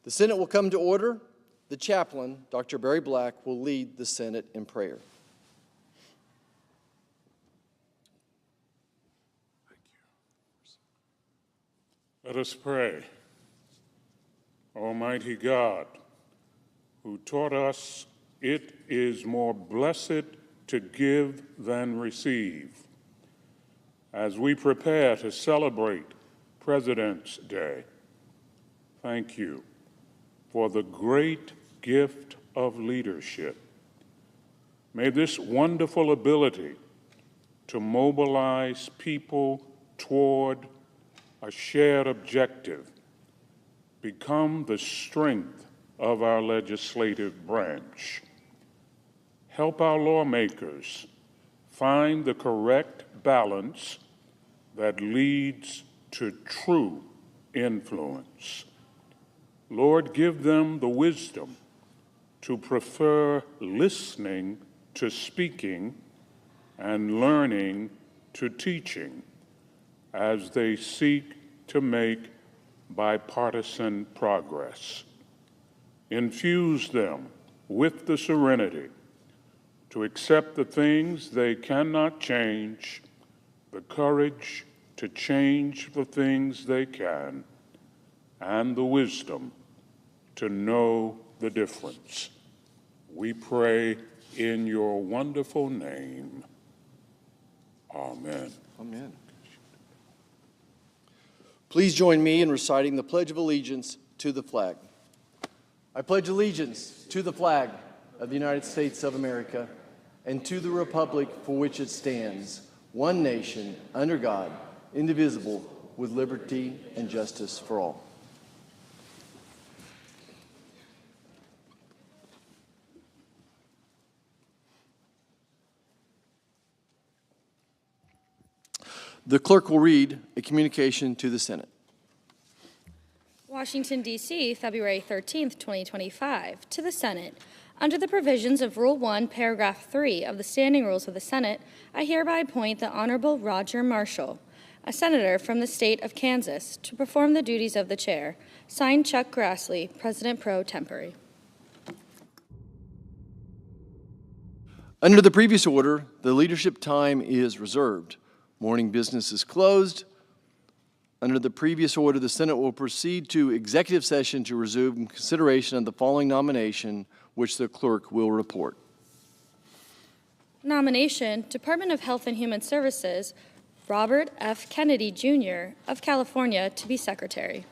The Senate will come to order. The chaplain, Dr. Barry Black, will lead the Senate in prayer. Thank you. Let us pray. Almighty God, who taught us it is more blessed to give than receive, as we prepare to celebrate President's Day, thank you for the great gift of leadership. May this wonderful ability to mobilize people toward a shared objective become the strength of our legislative branch. Help our lawmakers find the correct balance that leads to true influence. Lord, give them the wisdom to prefer listening to speaking and learning to teaching as they seek to make bipartisan progress. Infuse them with the serenity to accept the things they cannot change, the courage to change the things they can, and the wisdom to know the difference. We pray in your wonderful name. Amen. Amen. Please join me in reciting the Pledge of Allegiance to the flag. I pledge allegiance to the flag of the United States of America and to the republic for which it stands, one nation, under God, indivisible, with liberty and justice for all. The clerk will read a communication to the Senate. Washington, D.C., February 13th, 2025. To the Senate. Under the provisions of Rule 1, Paragraph 3 of the Standing Rules of the Senate, I hereby appoint the Honorable Roger Marshall, a senator from the state of Kansas, to perform the duties of the chair. Signed, Chuck Grassley, President pro tempore. Under the previous order, the leadership time is reserved. Morning business is closed. Under the previous order, the Senate will proceed to executive session to resume consideration of the following nomination, which the clerk will report. Nomination, Department of Health and Human Services, Robert F. Kennedy, Jr. of California to be Secretary.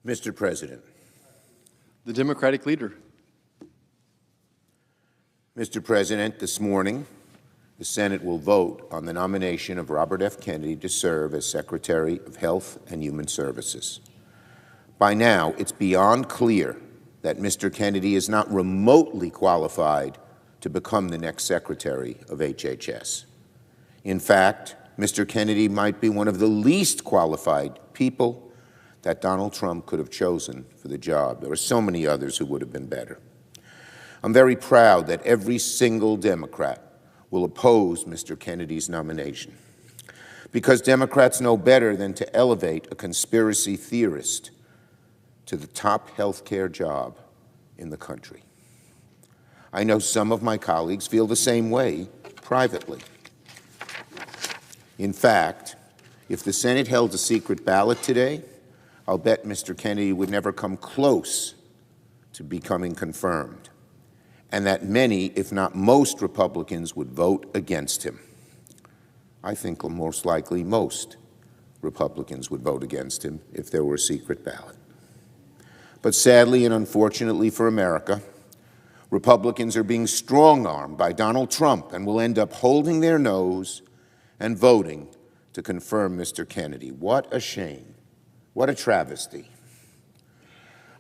Mr. President. The Democratic leader. Mr. President, this morning, the Senate will vote on the nomination of Robert F. Kennedy to serve as Secretary of Health and Human Services. By now, it's beyond clear that Mr. Kennedy is not remotely qualified to become the next Secretary of HHS. In fact, Mr. Kennedy might be one of the least qualified people that Donald Trump could have chosen for the job. There are so many others who would have been better. I'm very proud that every single Democrat will oppose Mr. Kennedy's nomination, because Democrats know better than to elevate a conspiracy theorist to the top health care job in the country. I know some of my colleagues feel the same way privately. In fact, if the Senate held a secret ballot today, I'll bet Mr. Kennedy would never come close to becoming confirmed, and that many, if not most, Republicans would vote against him. I think most likely most Republicans would vote against him if there were a secret ballot. But sadly and unfortunately for America, Republicans are being strong-armed by Donald Trump and will end up holding their nose and voting to confirm Mr. Kennedy. What a shame. What a travesty.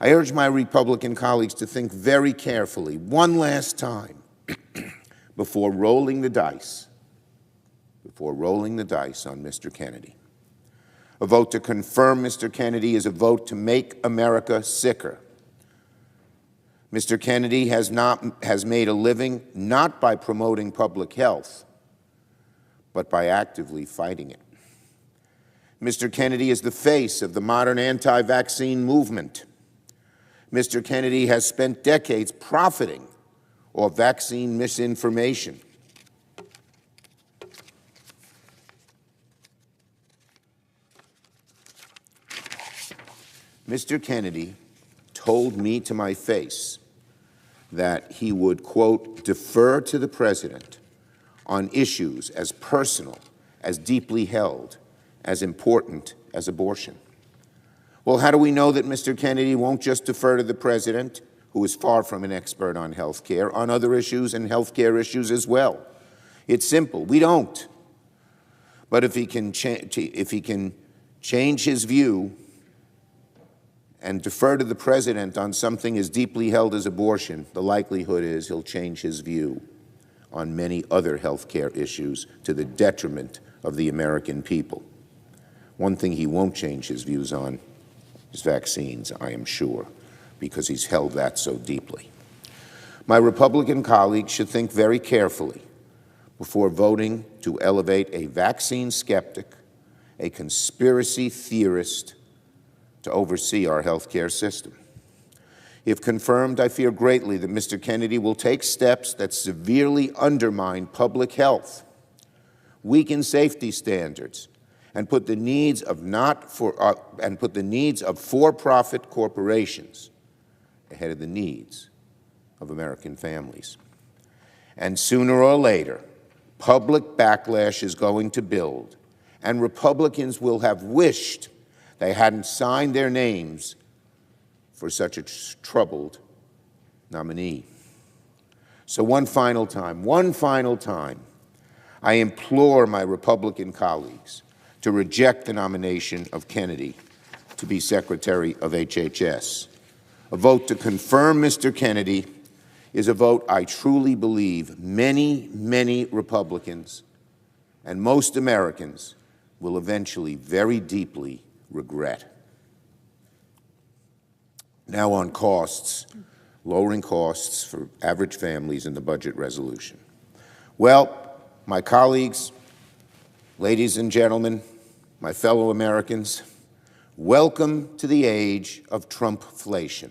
I urge my Republican colleagues to think very carefully one last time before rolling the dice on Mr. Kennedy. A vote to confirm Mr. Kennedy is a vote to make America sicker. Mr. Kennedy has made a living not by promoting public health, but by actively fighting it. Mr. Kennedy is the face of the modern anti-vaccine movement. Mr. Kennedy has spent decades profiting off vaccine misinformation. Mr. Kennedy told me to my face that he would, quote, defer to the president on issues as personal, as deeply held, as important as abortion. Well, how do we know that Mr. Kennedy won't just defer to the president, who is far from an expert on health care, on other issues and health care issues as well? It's simple. We don't. But if he can change his view and defer to the president on something as deeply held as abortion, the likelihood is he'll change his view on many other health care issues to the detriment of the American people. One thing he won't change his views on is vaccines, I am sure, because he's held that so deeply. My Republican colleagues should think very carefully before voting to elevate a vaccine skeptic, a conspiracy theorist, to oversee our health care system. If confirmed, I fear greatly that Mr. Kennedy will take steps that severely undermine public health, weaken safety standards, and put the needs of for-profit corporations ahead of the needs of American families. And sooner or later, public backlash is going to build, and Republicans will have wished they hadn't signed their names for such a troubled nominee. So one final time, I implore my Republican colleagues to reject the nomination of Kennedy to be Secretary of HHS. A vote to confirm Mr. Kennedy is a vote I truly believe many, many Republicans and most Americans will eventually very deeply regret. Now on costs, lowering costs for average families in the budget resolution. Well, my colleagues, ladies and gentlemen, my fellow Americans, welcome to the age of Trumpflation.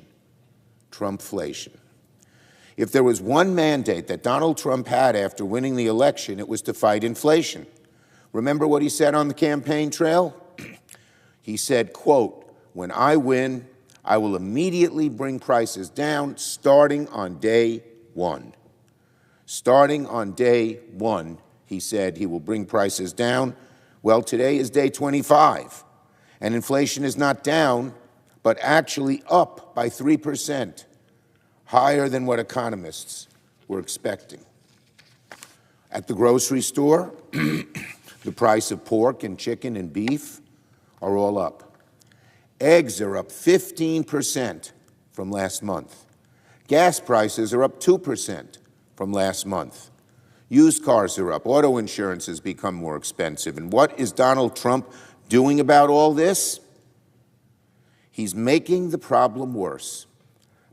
Trumpflation. If there was one mandate that Donald Trump had after winning the election, it was to fight inflation. Remember what he said on the campaign trail? He said, quote, "When I win, I will immediately bring prices down starting on day one." Starting on day one, he said he will bring prices down. Well, today is day 25, and inflation is not down, but but actually up by 3%, higher than what economists were expecting. At the grocery store, the price of pork and chicken and beef are all up. Eggs are up 15% from last month. Gas prices are up 2% from last month. Used cars are up. Auto insurance has become more expensive. And what is Donald Trump doing about all this? He's making the problem worse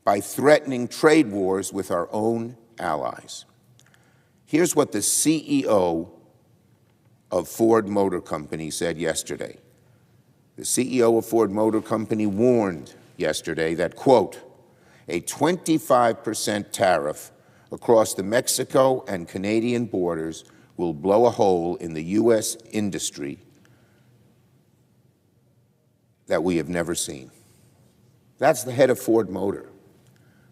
by threatening trade wars with our own allies. Here's what the CEO of Ford Motor Company said yesterday. The CEO of Ford Motor Company warned yesterday that, quote, a 25% tariff across the Mexico and Canadian borders will blow a hole in the U.S. industry that we have never seen. That's the head of Ford Motor.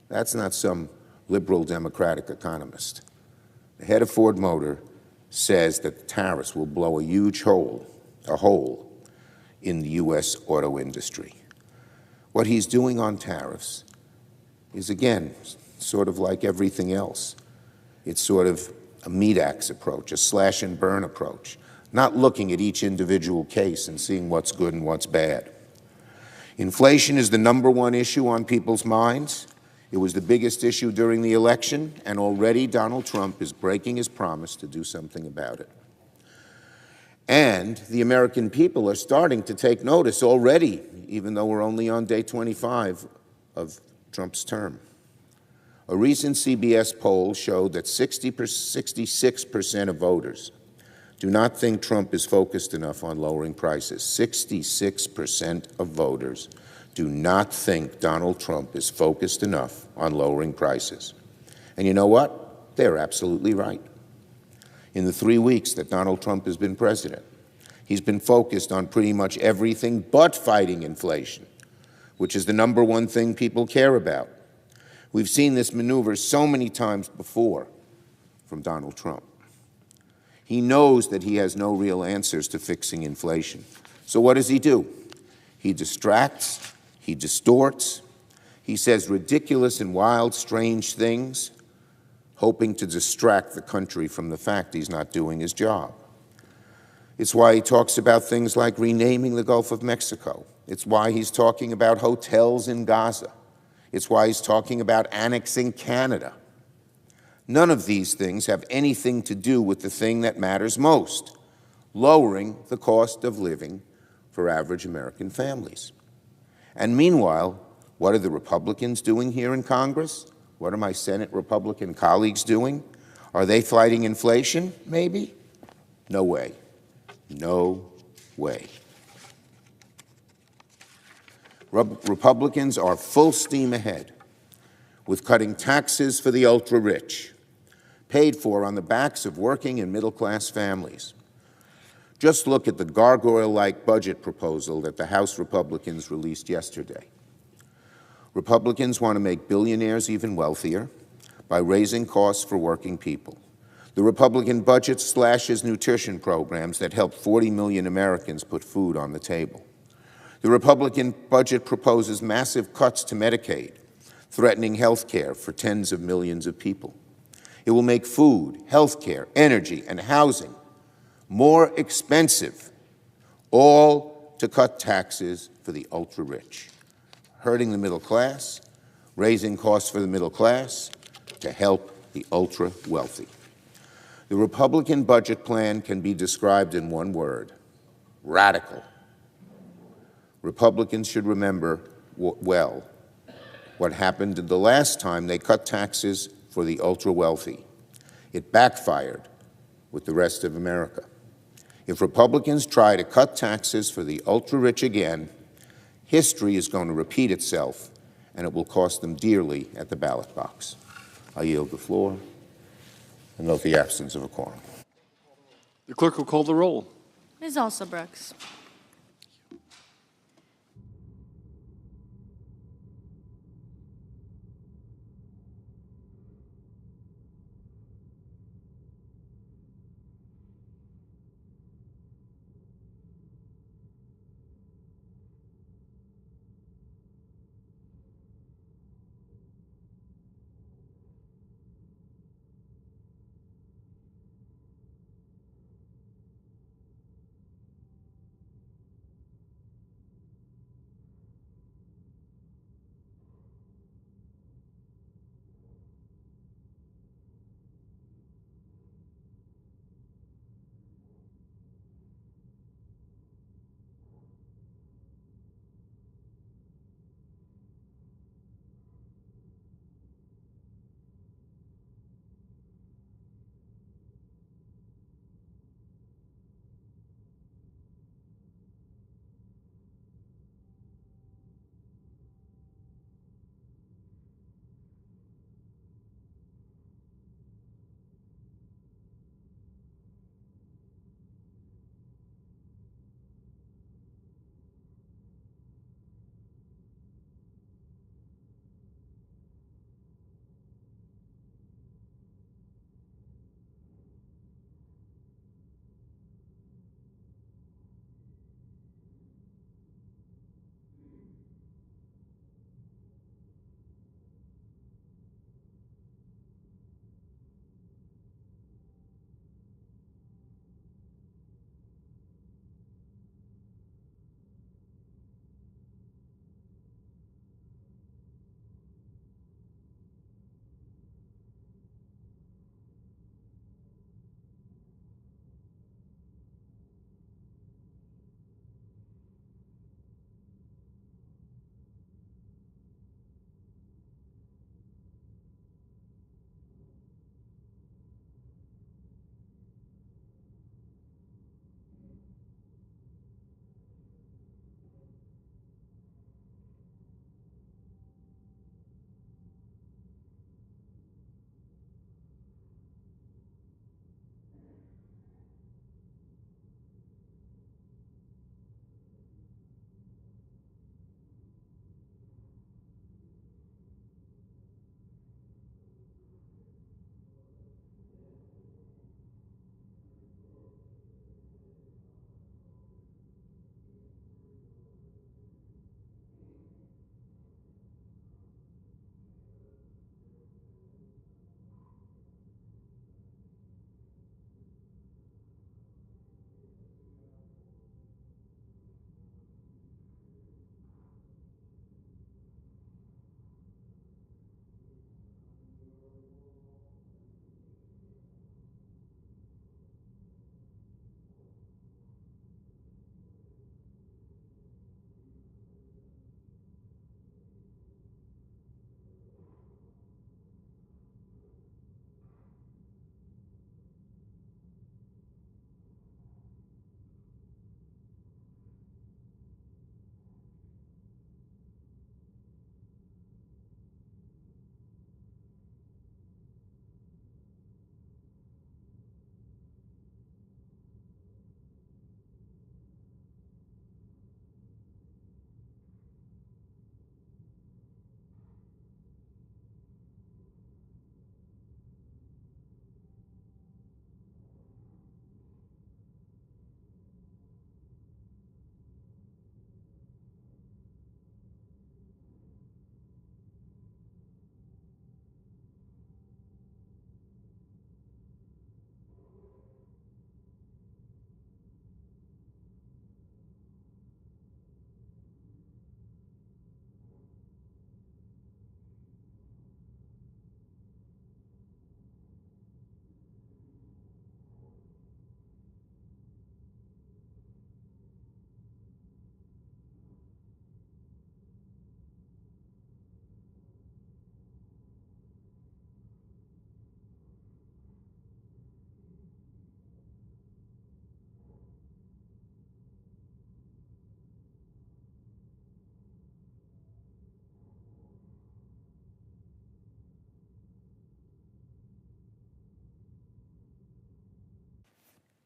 That's not some liberal Democratic economist. The head of Ford Motor says that the tariffs will blow a huge hole in the U.S. auto industry. What he's doing on tariffs is, again, sort of like everything else. It's sort of a meat axe approach, a slash and burn approach, not looking at each individual case and seeing what's good and what's bad. Inflation is the #1 issue on people's minds. It was the biggest issue during the election, and already Donald Trump is breaking his promise to do something about it. And the American people are starting to take notice already, even though we're only on day 25 of Trump's term. A recent CBS poll showed that 66% of voters do not think Trump is focused enough on lowering prices. 66% of voters do not think Donald Trump is focused enough on lowering prices. And you know what? They're absolutely right. In the 3 weeks that Donald Trump has been president, he's been focused on pretty much everything but fighting inflation, which is the #1 thing people care about. We've seen this maneuver so many times before from Donald Trump. He knows that he has no real answers to fixing inflation. So what does he do? He distracts, he distorts, he says ridiculous and wild, strange things, hoping to distract the country from the fact he's not doing his job. It's why he talks about things like renaming the Gulf of Mexico. It's why he's talking about hotels in Gaza. It's why he's talking about annexing Canada. None of these things have anything to do with the thing that matters most, lowering the cost of living for average American families. And meanwhile, what are the Republicans doing here in Congress? What are my Senate Republican colleagues doing? Are they fighting inflation, maybe? No way. No way. Republicans are full steam ahead with cutting taxes for the ultra-rich, paid for on the backs of working and middle-class families. Just look at the gargoyle-like budget proposal that the House Republicans released yesterday. Republicans want to make billionaires even wealthier by raising costs for working people. The Republican budget slashes nutrition programs that help 40 million Americans put food on the table. The Republican budget proposes massive cuts to Medicaid, threatening health care for tens of millions of people. It will make food, health care, energy, and housing more expensive, all to cut taxes for the ultra-rich, hurting the middle class, raising costs for the middle class to help the ultra-wealthy. The Republican budget plan can be described in one word: radical. Republicans should remember well what happened the last time they cut taxes for the ultra-wealthy. It backfired with the rest of America. If Republicans try to cut taxes for the ultra-rich again, history is going to repeat itself, and it will cost them dearly at the ballot box. I yield the floor and note the absence of a quorum. The clerk will call the roll. Ms. Alsobrooks.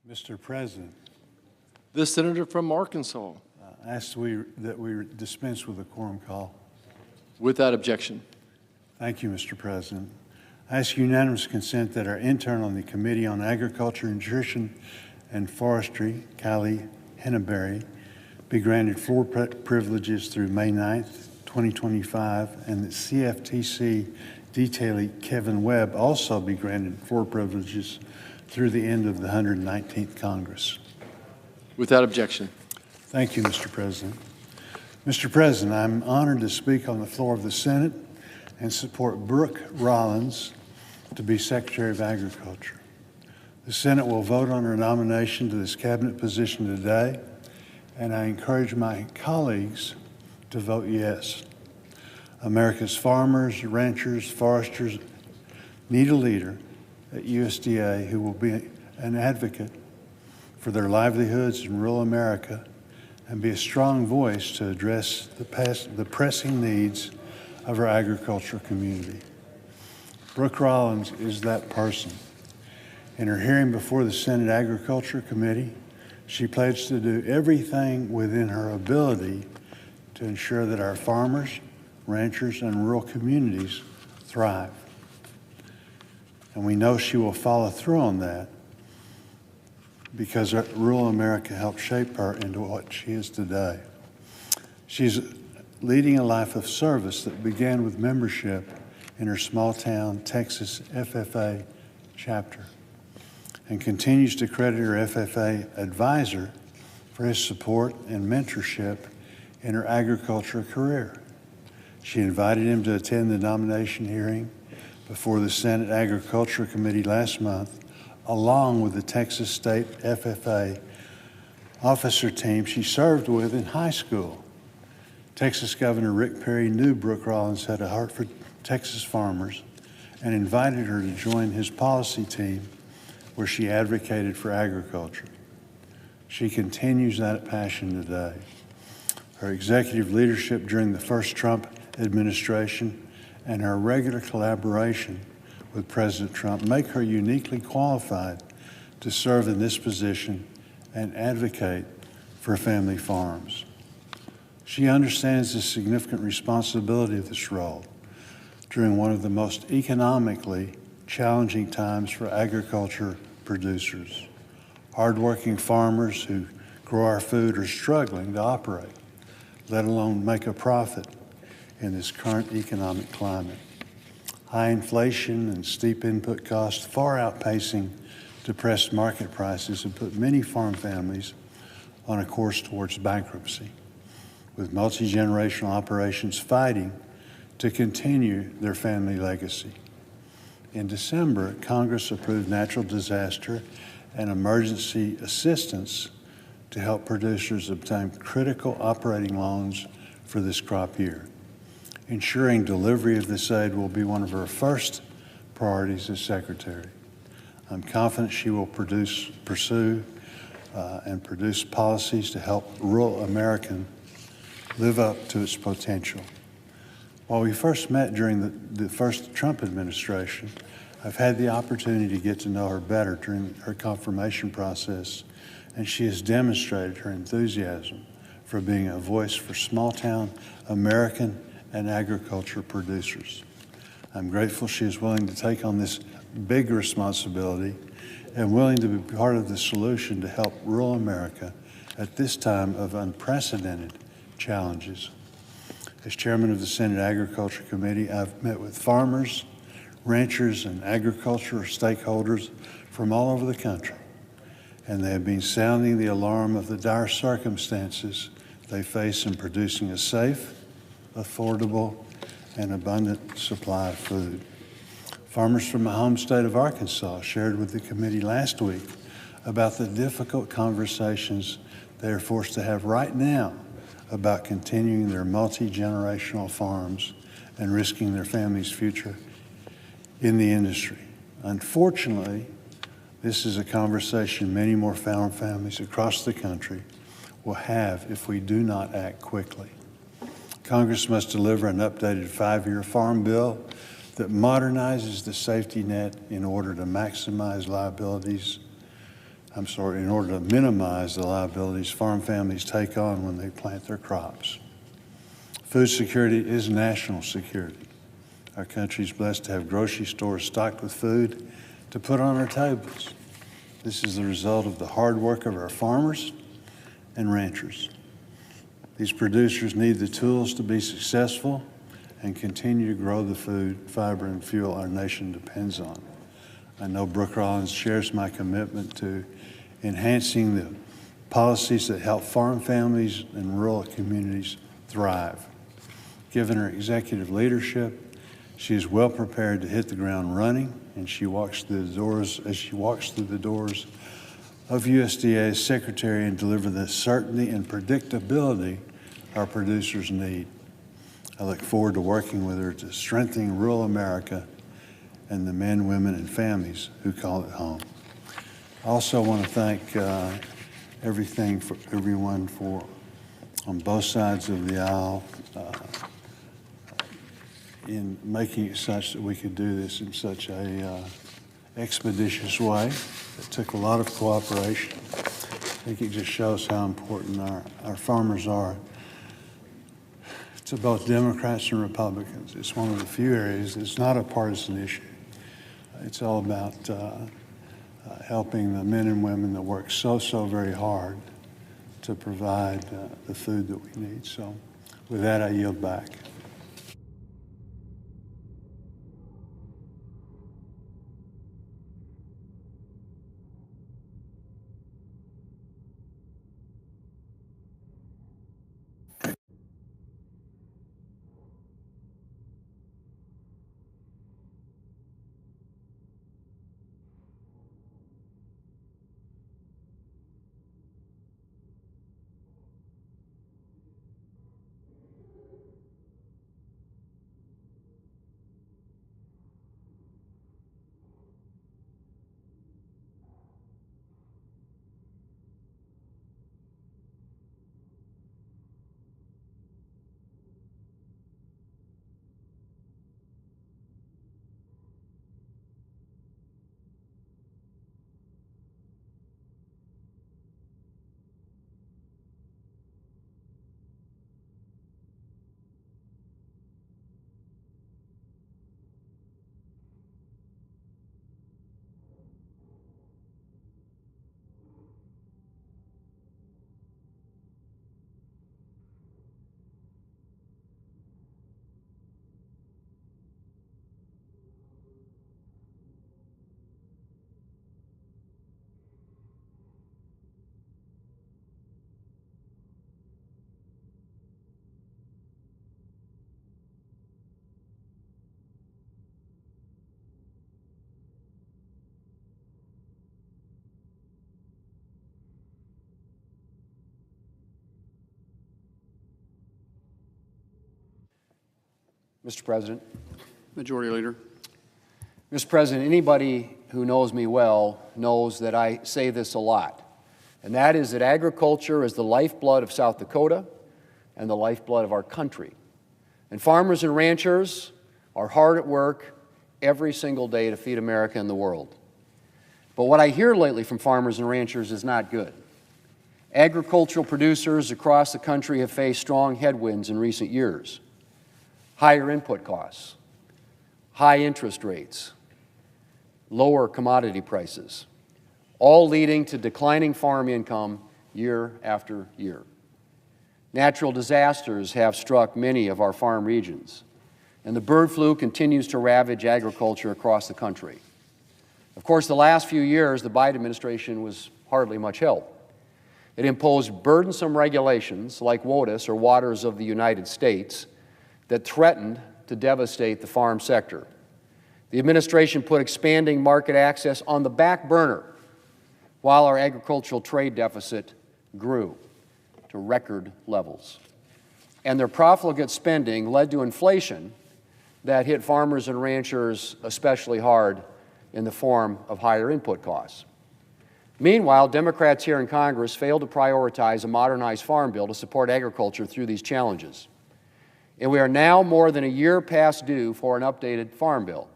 Mr. President, The senator from Arkansas. I ask that we dispense with the quorum call. Without objection. Thank you, Mr. President. I ask unanimous consent that our intern on the Committee on Agriculture, Nutrition, and Forestry, Kylie Henneberry, be granted floor privileges through May 9th, 2025, and that CFTC detailee Kevin Webb also be granted floor privileges through the end of the 119th Congress. Without objection. Thank you, Mr. President. Mr. President, I'm honored to speak on the floor of the Senate and support Brooke Rollins to be Secretary of Agriculture. The Senate will vote on her nomination to this cabinet position today, and I encourage my colleagues to vote yes. America's farmers, ranchers, foresters need a leader at USDA who will be an advocate for their livelihoods in rural America and be a strong voice to address the pressing needs of our agricultural community. Brooke Rollins is that person. In her hearing before the Senate Agriculture Committee, she pledged to do everything within her ability to ensure that our farmers, ranchers, and rural communities thrive. And we know she will follow through on that because rural America helped shape her into what she is today. She's leading a life of service that began with membership in her small town Texas FFA chapter and continues to credit her FFA advisor for his support and mentorship in her agriculture career. She invited him to attend the nomination hearing before the Senate Agriculture Committee last month, along with the Texas State FFA officer team she served with in high school. Texas Governor Rick Perry knew Brooke Rollins had a heart for Texas farmers and invited her to join his policy team where she advocated for agriculture. She continues that passion today. Her executive leadership during the first Trump administration and her regular collaboration with President Trump make her uniquely qualified to serve in this position and advocate for family farms. She understands the significant responsibility of this role during one of the most economically challenging times for agriculture producers. Hardworking farmers who grow our food are struggling to operate, let alone make a profit in this current economic climate. High inflation and steep input costs far outpacing depressed market prices have put many farm families on a course towards bankruptcy, with multi-generational operations fighting to continue their family legacy. In December, Congress approved natural disaster and emergency assistance to help producers obtain critical operating loans for this crop year. Ensuring delivery of this aid will be one of her first priorities as Secretary. I'm confident she will pursue policies to help rural America live up to its potential. While we first met during the first Trump administration, I've had the opportunity to get to know her better during her confirmation process, and she has demonstrated her enthusiasm for being a voice for small-town American and agriculture producers. I'm grateful she is willing to take on this big responsibility and willing to be part of the solution to help rural America at this time of unprecedented challenges. As chairman of the Senate Agriculture Committee, I've met with farmers, ranchers, and agricultural stakeholders from all over the country, and they have been sounding the alarm of the dire circumstances they face in producing a safe, affordable, and abundant supply of food. Farmers from my home state of Arkansas shared with the committee last week about the difficult conversations they are forced to have right now about continuing their multi-generational farms and risking their family's future in the industry. Unfortunately, this is a conversation many more farm families across the country will have if we do not act quickly. Congress must deliver an updated 5-year farm bill that modernizes the safety net in order to maximize liabilities in order to minimize the liabilities farm families take on when they plant their crops. Food security is national security. Our country is blessed to have grocery stores stocked with food to put on our tables. This is the result of the hard work of our farmers and ranchers. These producers need the tools to be successful and continue to grow the food, fiber, and fuel our nation depends on. I know Brooke Rollins shares my commitment to enhancing the policies that help farm families and rural communities thrive. Given her executive leadership, she is well prepared to hit the ground running, and as she walks through the doors of USDA as secretary and deliver the certainty and predictability our producers need. I look forward to working with her to strengthen rural America and the men, women, and families who call it home. I also want to thank everyone on both sides of the aisle in making it such that we could do this in such a expeditious way. It took a lot of cooperation. I think it just shows how important our farmers are to both Democrats and Republicans. It's one of the few areas that's not a partisan issue. It's all about helping the men and women that work so very hard to provide the food that we need. So with that, I yield back. Mr. President. Majority Leader. Mr. President, anybody who knows me well knows that I say this a lot, and that is that agriculture is the lifeblood of South Dakota and the lifeblood of our country. And farmers and ranchers are hard at work every single day to feed America and the world. But what I hear lately from farmers and ranchers is not good. Agricultural producers across the country have faced strong headwinds in recent years. Higher input costs, high interest rates, lower commodity prices, all leading to declining farm income year after year. Natural disasters have struck many of our farm regions, and the bird flu continues to ravage agriculture across the country. Of course, the last few years, the Biden administration was hardly much help. It imposed burdensome regulations like WOTUS, or Waters of the United States, that threatened to devastate the farm sector. The administration put expanding market access on the back burner while our agricultural trade deficit grew to record levels. And their profligate spending led to inflation that hit farmers and ranchers especially hard in the form of higher input costs. Meanwhile, Democrats here in Congress failed to prioritize a modernized farm bill to support agriculture through these challenges. And we are now more than a year past due for an updated farm bill.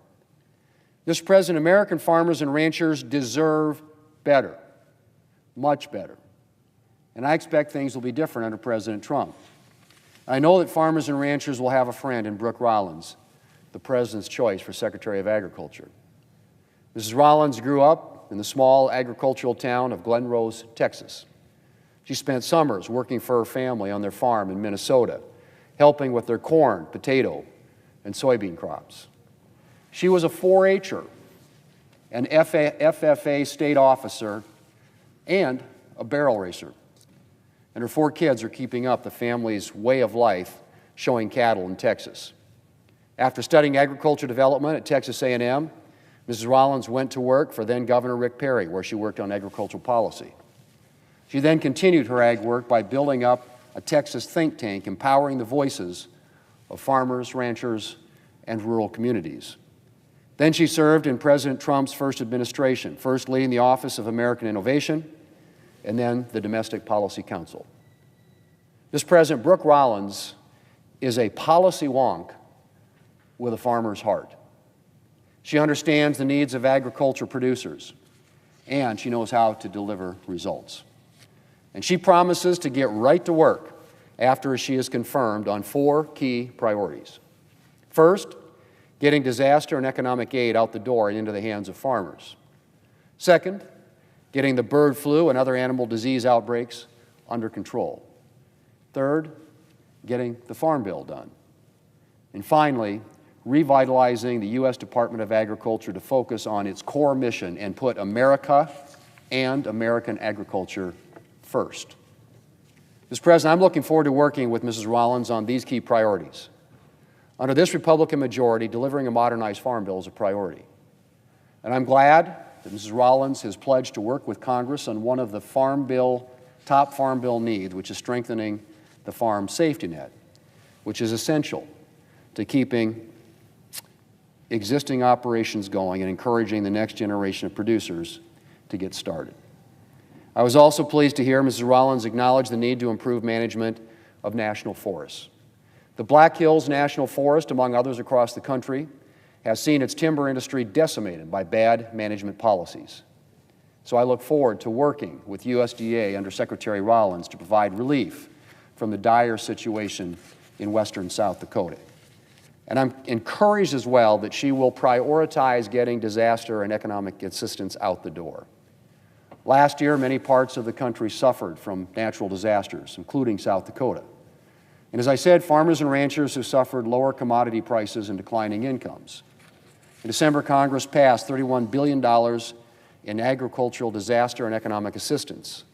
Mr. President, American farmers and ranchers deserve better. much better. And I expect things will be different under President Trump. I know that farmers and ranchers will have a friend in Brooke Rollins, the President's choice for Secretary of Agriculture. Mrs. Rollins grew up in the small agricultural town of Glen Rose, Texas. She spent summers working for her family on their farm in Minnesota, helping with their corn, potato, and soybean crops. She was a 4-H'er, an FFA state officer, and a barrel racer. And her 4 kids are keeping up the family's way of life showing cattle in Texas. After studying agriculture development at Texas A&M, Mrs. Rollins went to work for then Governor Rick Perry, where she worked on agricultural policy. She then continued her ag work by building up a Texas think tank empowering the voices of farmers, ranchers, and rural communities. Then she served in President Trump's first administration, first leading the Office of American Innovation, and then the Domestic Policy Council. This President, Brooke Rollins, is a policy wonk with a farmer's heart. She understands the needs of agriculture producers, and she knows how to deliver results. And she promises to get right to work after she is confirmed on 4 key priorities. First, getting disaster and economic aid out the door and into the hands of farmers. Second, getting the bird flu and other animal disease outbreaks under control. Third, getting the Farm Bill done. And finally, revitalizing the U.S. Department of Agriculture to focus on its core mission and put America and American agriculture first. Mr. President, I'm looking forward to working with Mrs. Rollins on these key priorities. Under this Republican majority, delivering a modernized Farm Bill is a priority. And I'm glad that Mrs. Rollins has pledged to work with Congress on one of the top Farm Bill needs, which is strengthening the farm safety net, which is essential to keeping existing operations going and encouraging the next generation of producers to get started. I was also pleased to hear Mrs. Rollins acknowledge the need to improve management of national forests. The Black Hills National Forest, among others across the country, has seen its timber industry decimated by bad management policies. So I look forward to working with USDA under Secretary Rollins to provide relief from the dire situation in western South Dakota. And I'm encouraged as well that she will prioritize getting disaster and economic assistance out the door. Last year, many parts of the country suffered from natural disasters, including South Dakota. And as I said, farmers and ranchers have suffered lower commodity prices and declining incomes. In December, Congress passed $31 billion in agricultural disaster and economic assistance.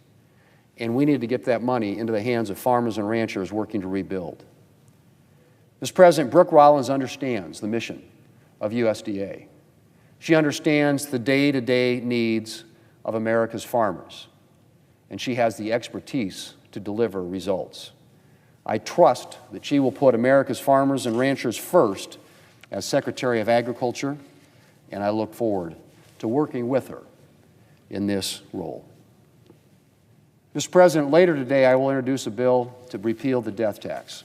And we need to get that money into the hands of farmers and ranchers working to rebuild. Mr. President, Brooke Rollins understands the mission of USDA. She understands the day-to-day needs of America's farmers, and she has the expertise to deliver results. I trust that she will put America's farmers and ranchers first as Secretary of Agriculture, and I look forward to working with her in this role. Mr. President, later today I will introduce a bill to repeal the death tax.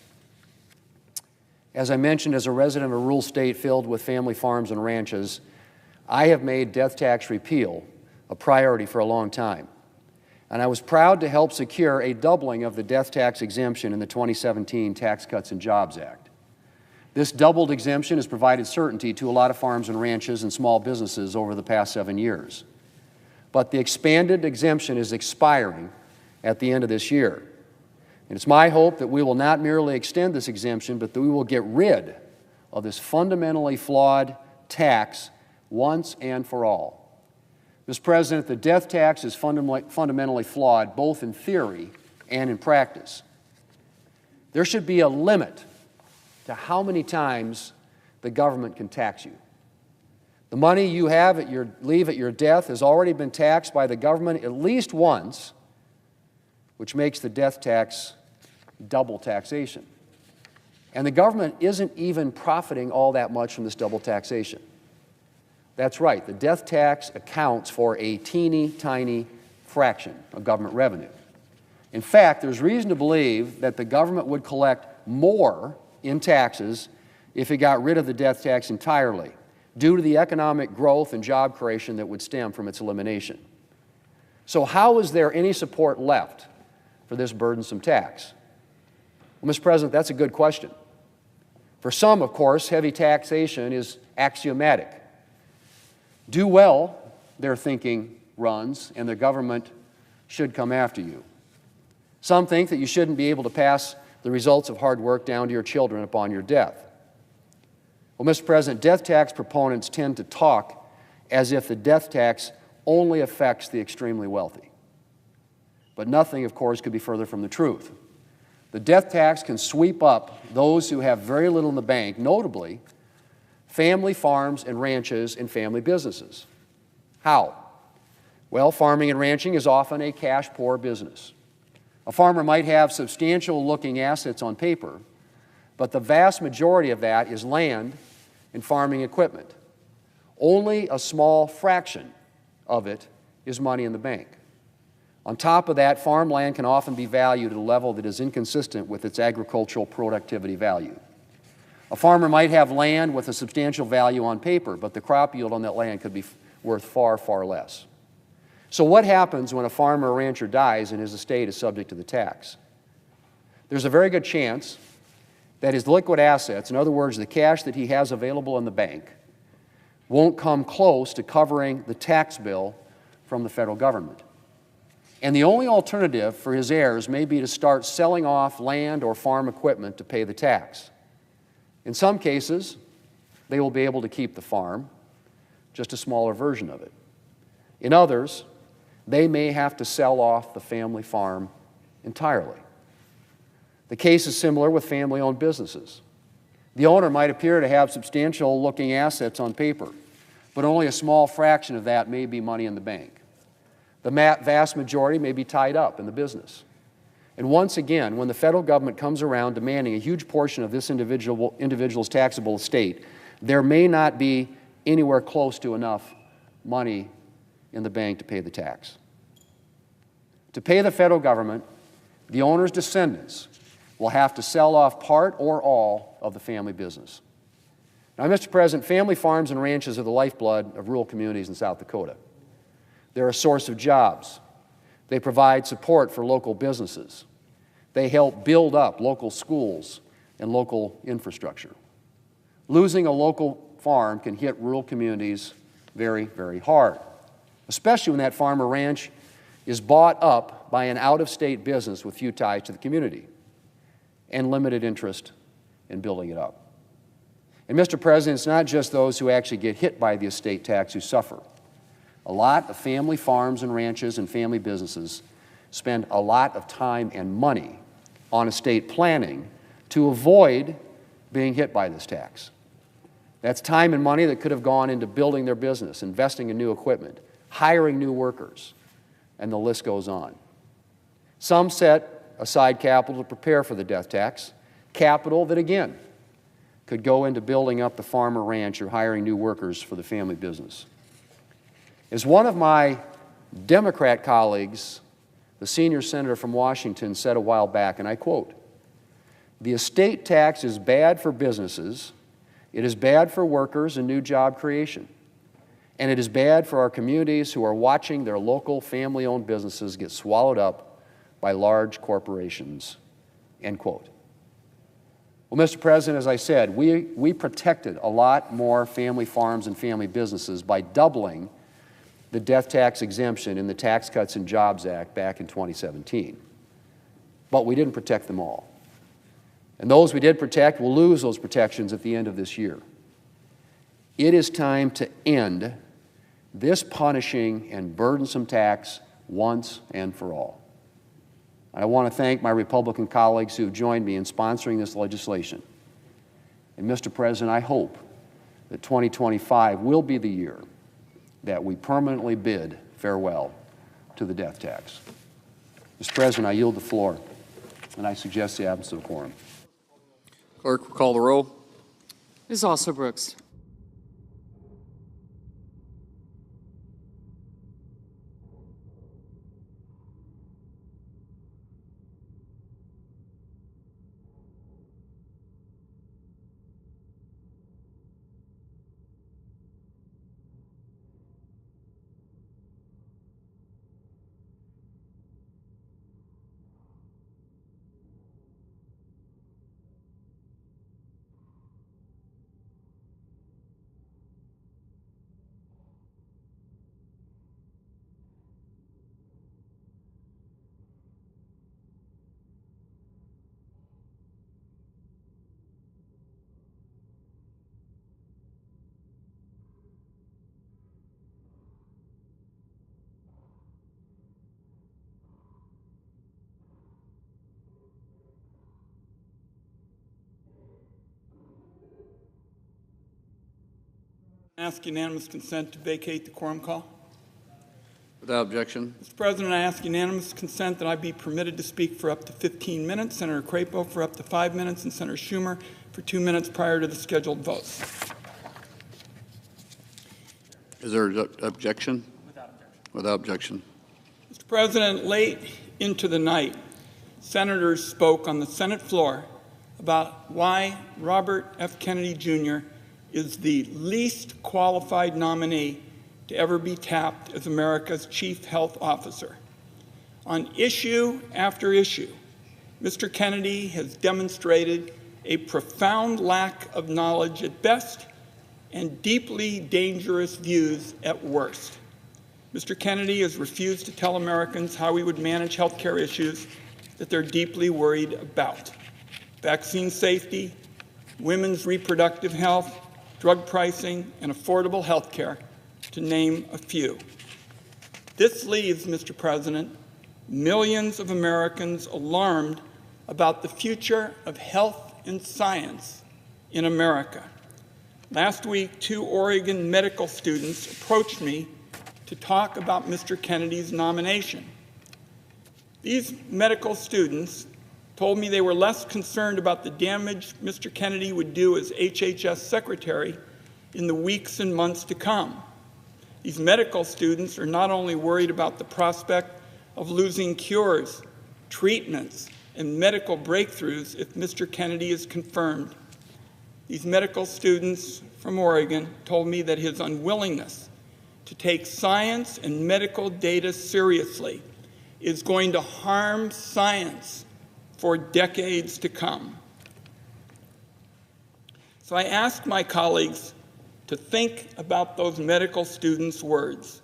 As I mentioned, as a resident of a rural state filled with family farms and ranches, I have made death tax repeal a priority for a long time. And I was proud to help secure a doubling of the death tax exemption in the 2017 Tax Cuts and Jobs Act. This doubled exemption has provided certainty to a lot of farms and ranches and small businesses over the past 7 years. But the expanded exemption is expiring at the end of this year. And it's my hope that we will not merely extend this exemption, but that we will get rid of this fundamentally flawed tax once and for all. Mr. President, the death tax is fundamentally flawed both in theory and in practice. There should be a limit to how many times the government can tax you. The money you leave at your death has already been taxed by the government at least once, which makes the death tax double taxation. And the government isn't even profiting all that much from this double taxation. That's right, the death tax accounts for a teeny tiny fraction of government revenue. In fact, there's reason to believe that the government would collect more in taxes if it got rid of the death tax entirely, due to the economic growth and job creation that would stem from its elimination. So how is there any support left for this burdensome tax? Well, Mr. President, that's a good question. For some, of course, heavy taxation is axiomatic. Do well, their thinking runs, and the government should come after you. Some think that you shouldn't be able to pass the results of hard work down to your children upon your death. Well, Mr. President, death tax proponents tend to talk as if the death tax only affects the extremely wealthy. But nothing, of course, could be further from the truth. The death tax can sweep up those who have very little in the bank, notably family farms and ranches and family businesses. How? Well, farming and ranching is often a cash-poor business. A farmer might have substantial-looking assets on paper, but the vast majority of that is land and farming equipment. Only a small fraction of it is money in the bank. On top of that, farmland can often be valued at a level that is inconsistent with its agricultural productivity value. A farmer might have land with a substantial value on paper, but the crop yield on that land could be worth far, far less. So what happens when a farmer or rancher dies and his estate is subject to the tax? There's a very good chance that his liquid assets, in other words, the cash that he has available in the bank, won't come close to covering the tax bill from the federal government. And the only alternative for his heirs may be to start selling off land or farm equipment to pay the tax. In some cases, they will be able to keep the farm, just a smaller version of it. In others, they may have to sell off the family farm entirely. The case is similar with family-owned businesses. The owner might appear to have substantial-looking assets on paper, but only a small fraction of that may be money in the bank. The vast majority may be tied up in the business. And once again, when the federal government comes around demanding a huge portion of this individual's taxable estate, there may not be anywhere close to enough money in the bank to pay the tax. To pay the federal government, the owner's descendants will have to sell off part or all of the family business. Now, Mr. President, family farms and ranches are the lifeblood of rural communities in South Dakota. They're a source of jobs. They provide support for local businesses. They help build up local schools and local infrastructure. Losing a local farm can hit rural communities very, very hard, especially when that farm or ranch is bought up by an out-of-state business with few ties to the community and limited interest in building it up. And Mr. President, it's not just those who actually get hit by the estate tax who suffer. A lot of family farms and ranches and family businesses spend a lot of time and money on estate planning to avoid being hit by this tax. That's time and money that could have gone into building their business, investing in new equipment, hiring new workers, and the list goes on. Some set aside capital to prepare for the death tax, capital that, again, could go into building up the farm or ranch or hiring new workers for the family business. As one of my Democrat colleagues, the senior senator from Washington, said a while back, and I quote, "The estate tax is bad for businesses, it is bad for workers and new job creation, and it is bad for our communities who are watching their local family-owned businesses get swallowed up by large corporations," end quote. Well, Mr. President, as I said, we protected a lot more family farms and family businesses by doubling the death tax exemption in the Tax Cuts and Jobs Act back in 2017. But we didn't protect them all. And those we did protect will lose those protections at the end of this year. It is time to end this punishing and burdensome tax once and for all. I want to thank my Republican colleagues who have joined me in sponsoring this legislation. And Mr. President, I hope that 2025 will be the year that we permanently bid farewell to the death tax. Mr. President, I yield the floor, and I suggest the absence of a quorum. Clerk will call the roll. Ms. Alsop-Brooks. Ask unanimous consent to vacate the quorum call. Without objection. Mr. President, I ask unanimous consent that I be permitted to speak for up to 15 minutes, Senator Crapo for up to 5 minutes, and Senator Schumer for 2 minutes prior to the scheduled votes. Is there an objection? Without objection. Mr. President, late into the night, senators spoke on the Senate floor about why Robert F. Kennedy Jr. is the least qualified nominee to ever be tapped as America's chief health officer. On issue after issue, Mr. Kennedy has demonstrated a profound lack of knowledge at best and deeply dangerous views at worst. Mr. Kennedy has refused to tell Americans how he would manage health care issues that they're deeply worried about: vaccine safety, women's reproductive health, drug pricing, and affordable health care, to name a few. This leaves, Mr. President, millions of Americans alarmed about the future of health and science in America. Last week, 2 Oregon medical students approached me to talk about Mr. Kennedy's nomination. These medical students told me they were less concerned about the damage Mr. Kennedy would do as HHS Secretary in the weeks and months to come. These medical students are not only worried about the prospect of losing cures, treatments, and medical breakthroughs if Mr. Kennedy is confirmed. These medical students from Oregon told me that his unwillingness to take science and medical data seriously is going to harm science for decades to come. So I asked my colleagues to think about those medical students' words.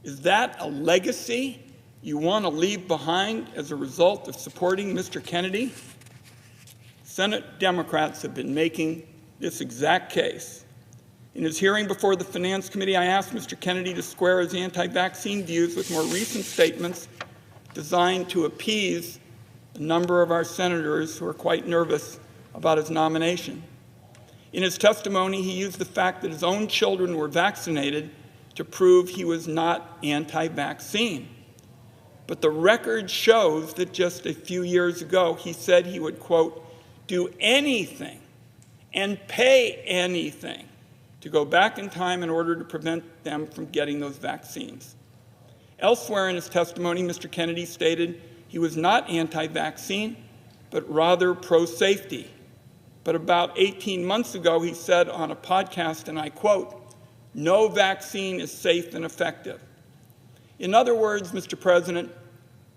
Is that a legacy you want to leave behind as a result of supporting Mr. Kennedy? Senate Democrats have been making this exact case. In his hearing before the Finance Committee, I asked Mr. Kennedy to square his anti-vaccine views with more recent statements designed to appease a number of our senators who are quite nervous about his nomination. In his testimony, he used the fact that his own children were vaccinated to prove he was not anti-vaccine. But the record shows that just a few years ago, he said he would, quote, do anything and pay anything to go back in time in order to prevent them from getting those vaccines. Elsewhere in his testimony, Mr. Kennedy stated he was not anti-vaccine, but rather pro-safety. But about 18 months ago, he said on a podcast, and I quote, no vaccine is safe and effective. In other words, Mr. President,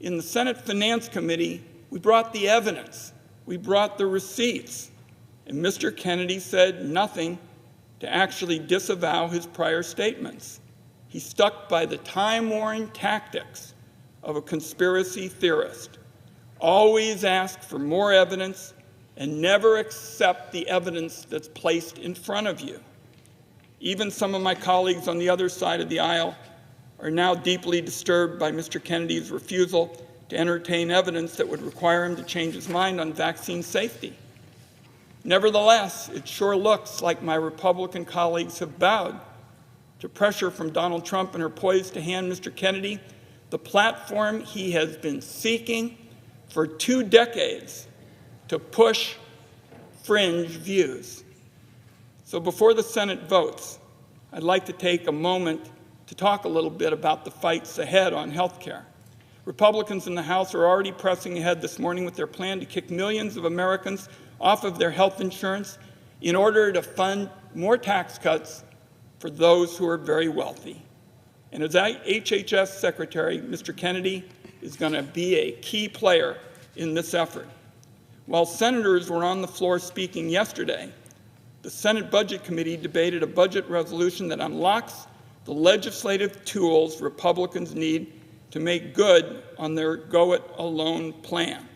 in the Senate Finance Committee, we brought the evidence, we brought the receipts, and Mr. Kennedy said nothing to actually disavow his prior statements. He stuck by the time-worn tactics of a conspiracy theorist. Always ask for more evidence and never accept the evidence that's placed in front of you. Even some of my colleagues on the other side of the aisle are now deeply disturbed by Mr. Kennedy's refusal to entertain evidence that would require him to change his mind on vaccine safety. Nevertheless, it sure looks like my Republican colleagues have bowed to pressure from Donald Trump and are poised to hand Mr. Kennedy the platform he has been seeking for 2 decades to push fringe views. So before the Senate votes, I'd like to take a moment to talk a little bit about the fights ahead on health care. Republicans in the House are already pressing ahead this morning with their plan to kick millions of Americans off of their health insurance in order to fund more tax cuts for those who are very wealthy. And as HHS Secretary, Mr. Kennedy is going to be a key player in this effort. While senators were on the floor speaking yesterday, the Senate Budget Committee debated a budget resolution that unlocks the legislative tools Republicans need to make good on their go-it-alone plan.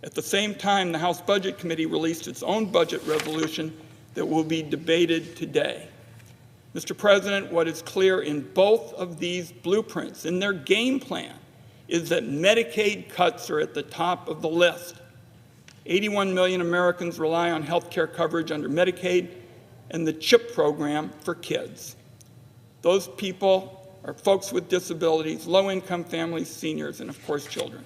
At the same time, the House Budget Committee released its own budget resolution that will be debated today. Mr. President, what is clear in both of these blueprints, in their game plan, is that Medicaid cuts are at the top of the list. 81 million Americans rely on health care coverage under Medicaid, and the CHIP program for kids. Those people are folks with disabilities, low-income families, seniors, and of course children.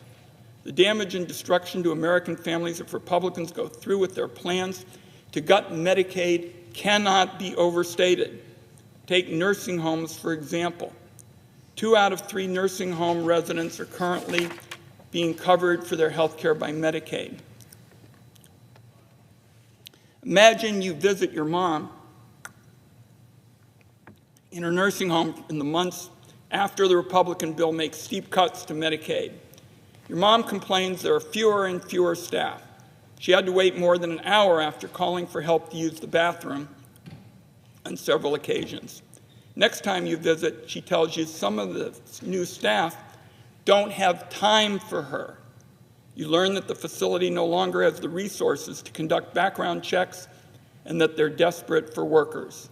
The damage and destruction to American families if Republicans go through with their plans to gut Medicaid cannot be overstated. Take nursing homes, for example. 2 out of 3 nursing home residents are currently being covered for their health care by Medicaid. Imagine you visit your mom in her nursing home in the months after the Republican bill makes steep cuts to Medicaid. Your mom complains there are fewer and fewer staff. She had to wait more than an hour after calling for help to use the bathroom on several occasions. Next time you visit, she tells you some of the new staff don't have time for her. You learn that the facility no longer has the resources to conduct background checks and that they're desperate for workers.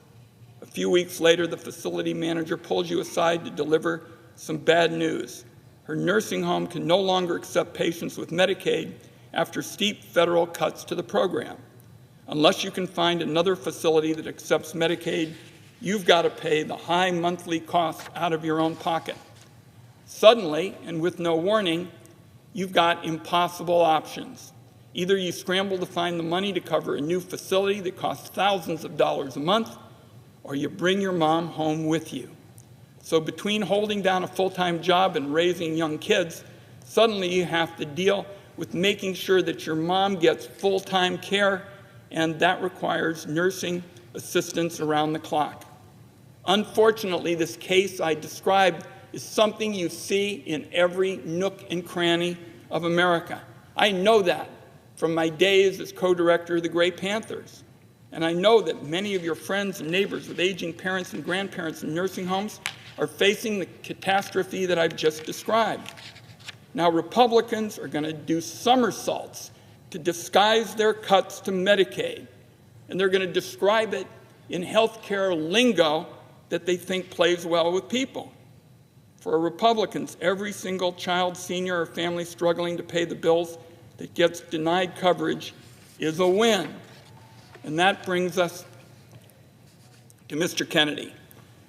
A few weeks later, the facility manager pulls you aside to deliver some bad news. Her nursing home can no longer accept patients with Medicaid after steep federal cuts to the program. Unless you can find another facility that accepts Medicaid, you've got to pay the high monthly cost out of your own pocket. Suddenly, and with no warning, you've got impossible options. Either you scramble to find the money to cover a new facility that costs thousands of dollars a month, or you bring your mom home with you. So between holding down a full-time job and raising young kids, suddenly you have to deal with making sure that your mom gets full-time care, and that requires nursing assistance around the clock. Unfortunately, this case I described is something you see in every nook and cranny of America. I know that from my days as co-director of the Gray Panthers. And I know that many of your friends and neighbors with aging parents and grandparents in nursing homes are facing the catastrophe that I've just described. Now, Republicans are going to do somersaults to disguise their cuts to Medicaid, and they're going to describe it in health care lingo that they think plays well with people. For Republicans, every single child, senior, or family struggling to pay the bills that gets denied coverage is a win. And that brings us to Mr. Kennedy.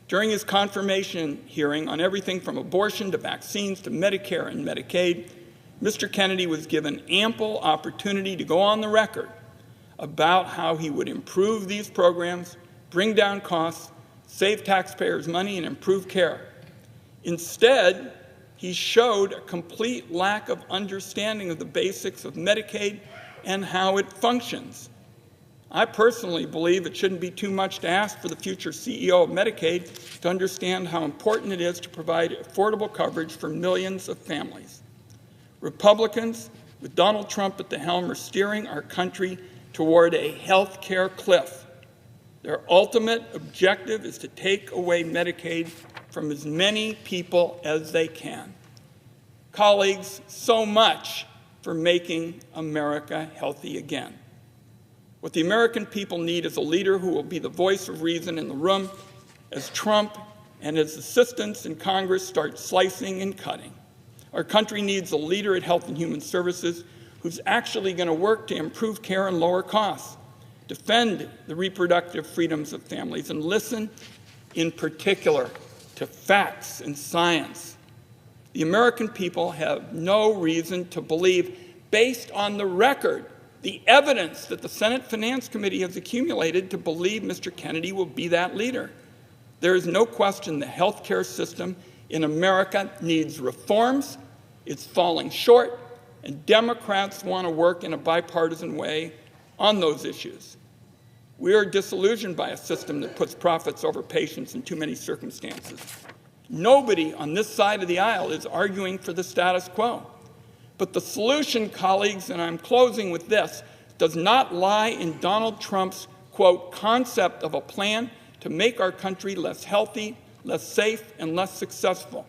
During his confirmation hearing on everything from abortion to vaccines to Medicare and Medicaid, Mr. Kennedy was given ample opportunity to go on the record about how he would improve these programs, bring down costs, save taxpayers money, and improve care. Instead, he showed a complete lack of understanding of the basics of Medicaid and how it functions. I personally believe it shouldn't be too much to ask for the future CEO of Medicaid to understand how important it is to provide affordable coverage for millions of families. Republicans, with Donald Trump at the helm, are steering our country toward a health care cliff. Their ultimate objective is to take away Medicaid from as many people as they can. Colleagues, so much for making America healthy again. What the American people need is a leader who will be the voice of reason in the room as Trump and his assistants in Congress start slicing and cutting. Our country needs a leader at Health and Human Services who's actually going to work to improve care and lower costs, defend the reproductive freedoms of families, and listen in particular to facts and science. The American people have no reason to believe, based on the record, the evidence that the Senate Finance Committee has accumulated, to believe Mr. Kennedy will be that leader. There is no question the health care system in America needs reforms. It's falling short, and Democrats want to work in a bipartisan way on those issues. We are disillusioned by a system that puts profits over patients in too many circumstances. Nobody on this side of the aisle is arguing for the status quo. But the solution, colleagues, and I'm closing with this, does not lie in Donald Trump's, quote, concept of a plan to make our country less healthy, less safe, and less successful.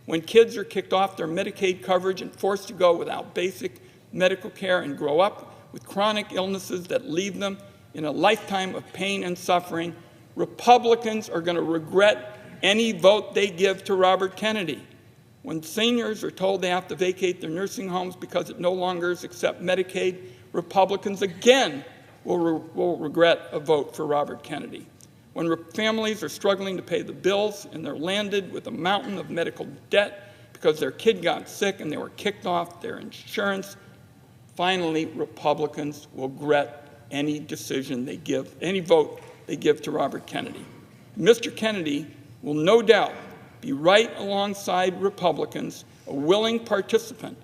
When kids are kicked off their Medicaid coverage and forced to go without basic medical care and grow up with chronic illnesses that leave them in a lifetime of pain and suffering, Republicans are going to regret any vote they give to Robert Kennedy. When seniors are told they have to vacate their nursing homes because it no longer accepts Medicaid, Republicans again will regret a vote for Robert Kennedy. When families are struggling to pay the bills and they're landed with a mountain of medical debt because their kid got sick and they were kicked off their insurance, finally Republicans will regret any decision they give, any vote they give to Robert Kennedy. Mr. Kennedy will no doubt be right alongside Republicans, a willing participant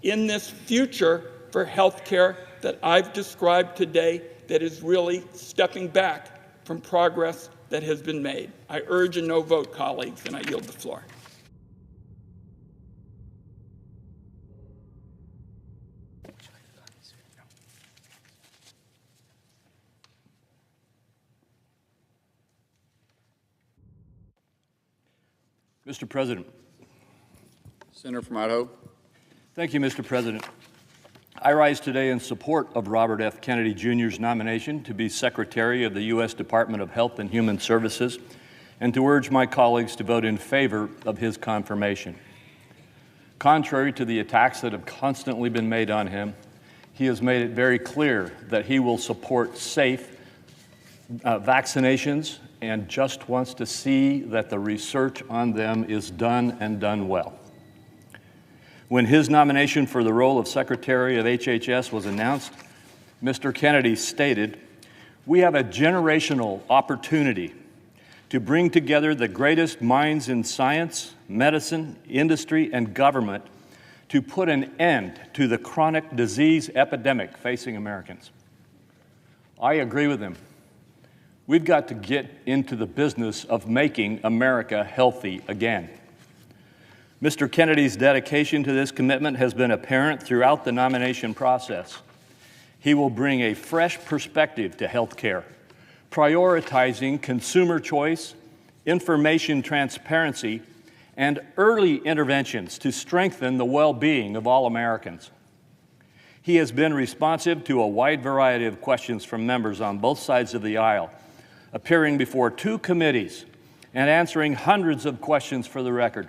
in this future for health care that I've described today that is really stepping back from progress that has been made. I urge a no vote, colleagues, and I yield the floor. Mr. President. Senator from Idaho. Thank you, Mr. President. I rise today in support of Robert F. Kennedy Jr.'s nomination to be Secretary of the U.S. Department of Health and Human Services and to urge my colleagues to vote in favor of his confirmation. Contrary to the attacks that have constantly been made on him, he has made it very clear that he will support safe vaccinations and just wants to see that the research on them is done and done well. When his nomination for the role of Secretary of HHS was announced, Mr. Kennedy stated, "We have a generational opportunity to bring together the greatest minds in science, medicine, industry, and government to put an end to the chronic disease epidemic facing Americans." I agree with him. We've got to get into the business of making America healthy again. Mr. Kennedy's dedication to this commitment has been apparent throughout the nomination process. He will bring a fresh perspective to health care, prioritizing consumer choice, information transparency, and early interventions to strengthen the well-being of all Americans. He has been responsive to a wide variety of questions from members on both sides of the aisle, appearing before 2 committees and answering hundreds of questions for the record,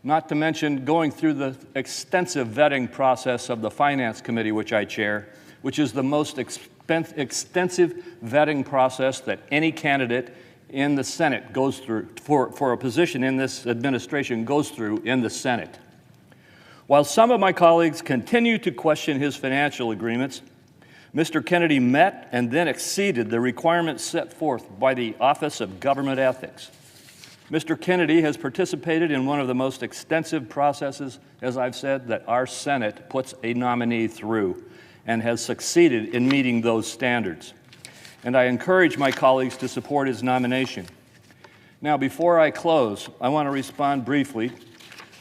not to mention going through the extensive vetting process of the Finance Committee, which I chair, which is the most extensive vetting process that any candidate in the Senate goes through, for a position in this administration goes through in the Senate. While some of my colleagues continue to question his financial agreements, Mr. Kennedy met and then exceeded the requirements set forth by the Office of Government Ethics. Mr. Kennedy has participated in one of the most extensive processes, as I've said, that our Senate puts a nominee through, and has succeeded in meeting those standards. And I encourage my colleagues to support his nomination. Now, before I close, I want to respond briefly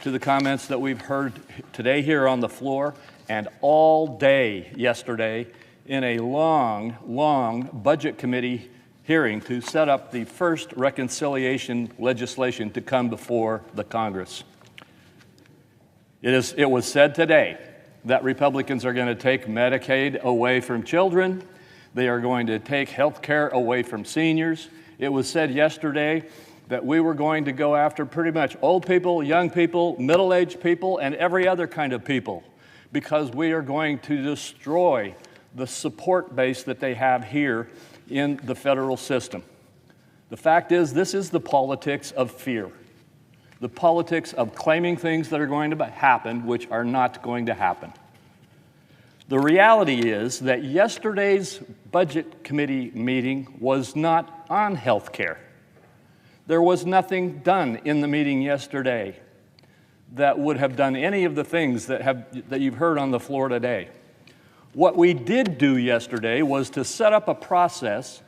to the comments that we've heard today here on the floor and all day yesterday in a long Budget Committee hearing to set up the first reconciliation legislation to come before the Congress. It was said today that Republicans are going to take Medicaid away from children. They are going to take health care away from seniors. It was said yesterday that we were going to go after pretty much old people, young people, middle-aged people, and every other kind of people, because we are going to destroy the support base that they have here in the federal system. The fact is, this is the politics of fear, the politics of claiming things that are going to happen which are not going to happen. The reality is that yesterday's Budget Committee meeting was not on health care. There was nothing done in the meeting yesterday that would have done any of the things that you've heard on the floor today. What we did do yesterday was to set up a process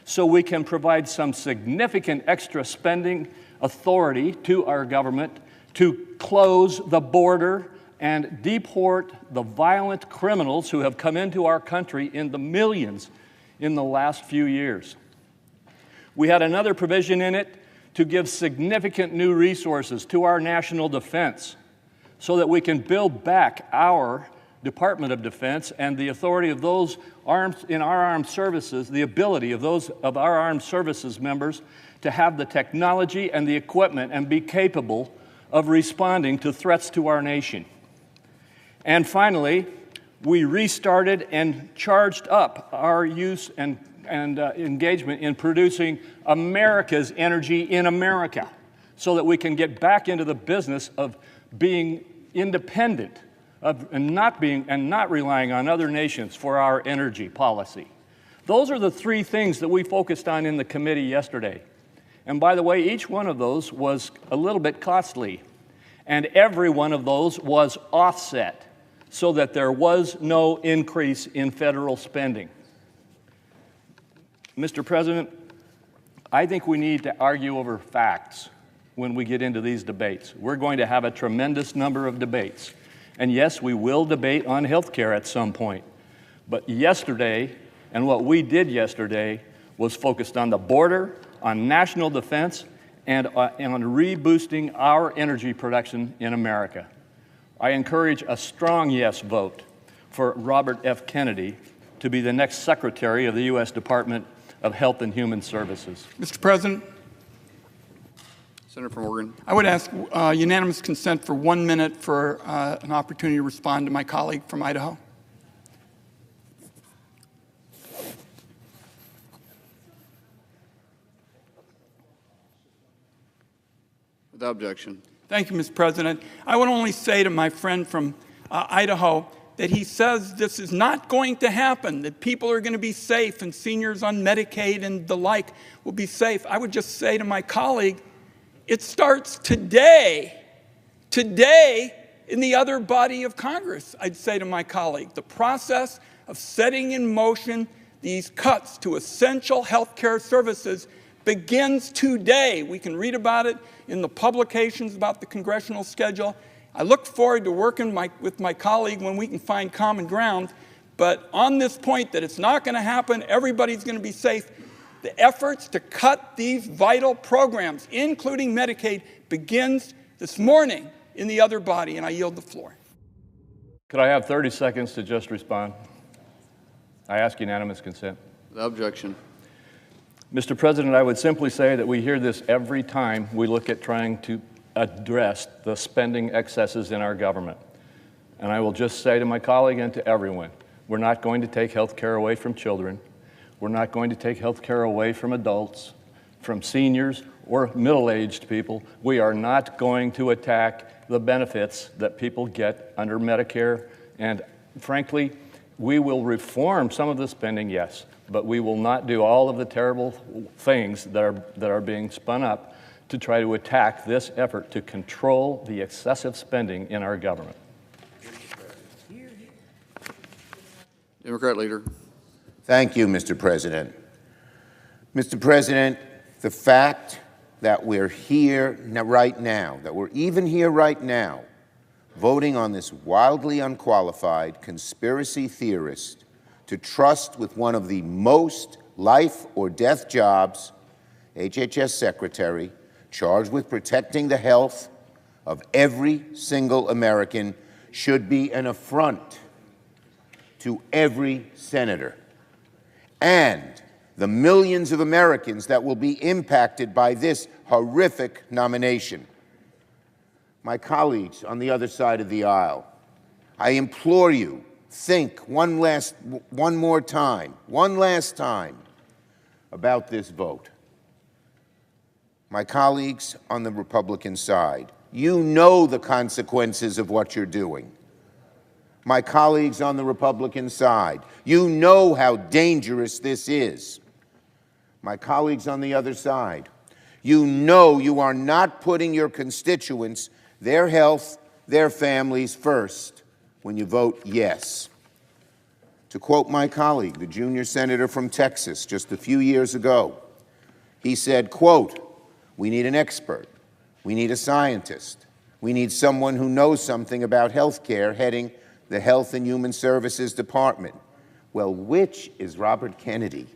so we can provide some significant extra spending authority to our government to close the border and deport the violent criminals who have come into our country in the millions in the last few years. We had another provision in it to give significant new resources to our national defense so that we can build back our Department of Defense and the authority of those in our armed services, the ability of those of our armed services members to have the technology and the equipment and be capable of responding to threats to our nation. And finally, we restarted and charged up our use and engagement in producing America's energy in America so that we can get back into the business of being independent and not relying on other nations for our energy policy. Those are the three things that we focused on in the committee yesterday. And by the way, each one of those was a little bit costly, and every one of those was offset so that there was no increase in federal spending. Mr. President, I think we need to argue over facts when we get into these debates. We're going to have a tremendous number of debates. And yes, we will debate on health care at some point. But yesterday, and what we did yesterday, was focused on the border, on national defense, and on reboosting our energy production in America. I encourage a strong yes vote for Robert F. Kennedy to be the next Secretary of the U.S. Department of Health and Human Services. Mr. President, Senator from Oregon. I would ask unanimous consent for 1 minute for an opportunity to respond to my colleague from Idaho. Without objection. Thank you, Mr. President. I would only say to my friend from Idaho that he says this is not going to happen, that people are going to be safe and seniors on Medicaid and the like will be safe. I would just say to my colleague, it starts today. Today, in the other body of Congress, I'd say to my colleague, the process of setting in motion these cuts to essential health care services begins today. We can read about it in the publications about the congressional schedule. I look forward to working with my colleague when we can find common ground. But on this point that it's not going to happen, everybody's going to be safe, the efforts to cut these vital programs, including Medicaid, begins this morning in the other body, and I yield the floor. Could I have 30 seconds to just respond? I ask unanimous consent. Without objection. Mr. President, I would simply say that we hear this every time we look at trying to address the spending excesses in our government. And I will just say to my colleague and to everyone, we're not going to take health care away from children. We're not going to take health care away from adults, from seniors, or middle-aged people. We are not going to attack the benefits that people get under Medicare. And frankly, we will reform some of the spending, yes, but we will not do all of the terrible things that are being spun up to try to attack this effort to control the excessive spending in our government. Democrat leader. Thank you, Mr. President. Mr. President, the fact that we're here right now, that we're even here right now, voting on this wildly unqualified conspiracy theorist to trust with one of the most life or death jobs, HHS Secretary, charged with protecting the health of every single American, should be an affront to every senator and the millions of Americans that will be impacted by this horrific nomination. My colleagues on the other side of the aisle, I implore you, think one last time about this vote. My colleagues on the Republican side, you know the consequences of what you're doing. My colleagues on the Republican side, you know how dangerous this is. My colleagues on the other side, you know you are not putting your constituents, their health, their families first when you vote yes. To quote my colleague, the junior senator from Texas, just a few years ago, he said, quote, "We need an expert. We need a scientist. We need someone who knows something about health care heading the Health and Human Services Department." Well, which is Robert Kennedy?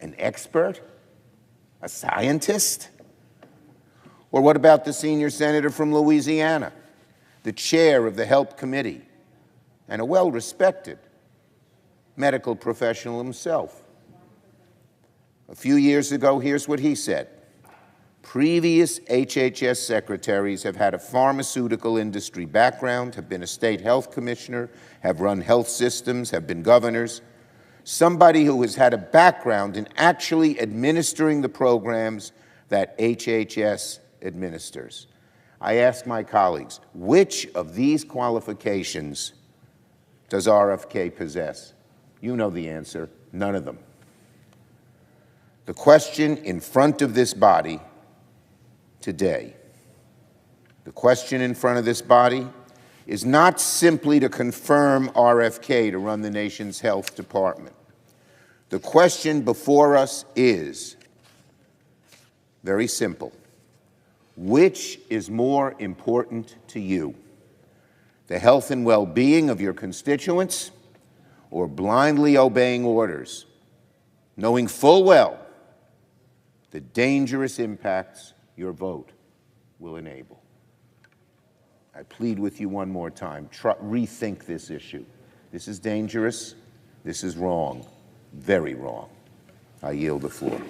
An expert? A scientist? Or what about the senior senator from Louisiana, the chair of the Health Committee, and a well-respected medical professional himself? A few years ago, here's what he said. Previous HHS secretaries have had a pharmaceutical industry background, have been a state health commissioner, have run health systems, have been governors. Somebody who has had a background in actually administering the programs that HHS administers. I ask my colleagues, which of these qualifications does RFK possess? You know the answer, none of them. The question in front of this body today, the question in front of this body is not simply to confirm RFK to run the nation's health department. The question before us is very simple. Which is more important to you? The health and well-being of your constituents, or blindly obeying orders, knowing full well the dangerous impacts your vote will enable? I plead with you one more time, rethink this issue. This is dangerous, this is wrong, very wrong. I yield the floor.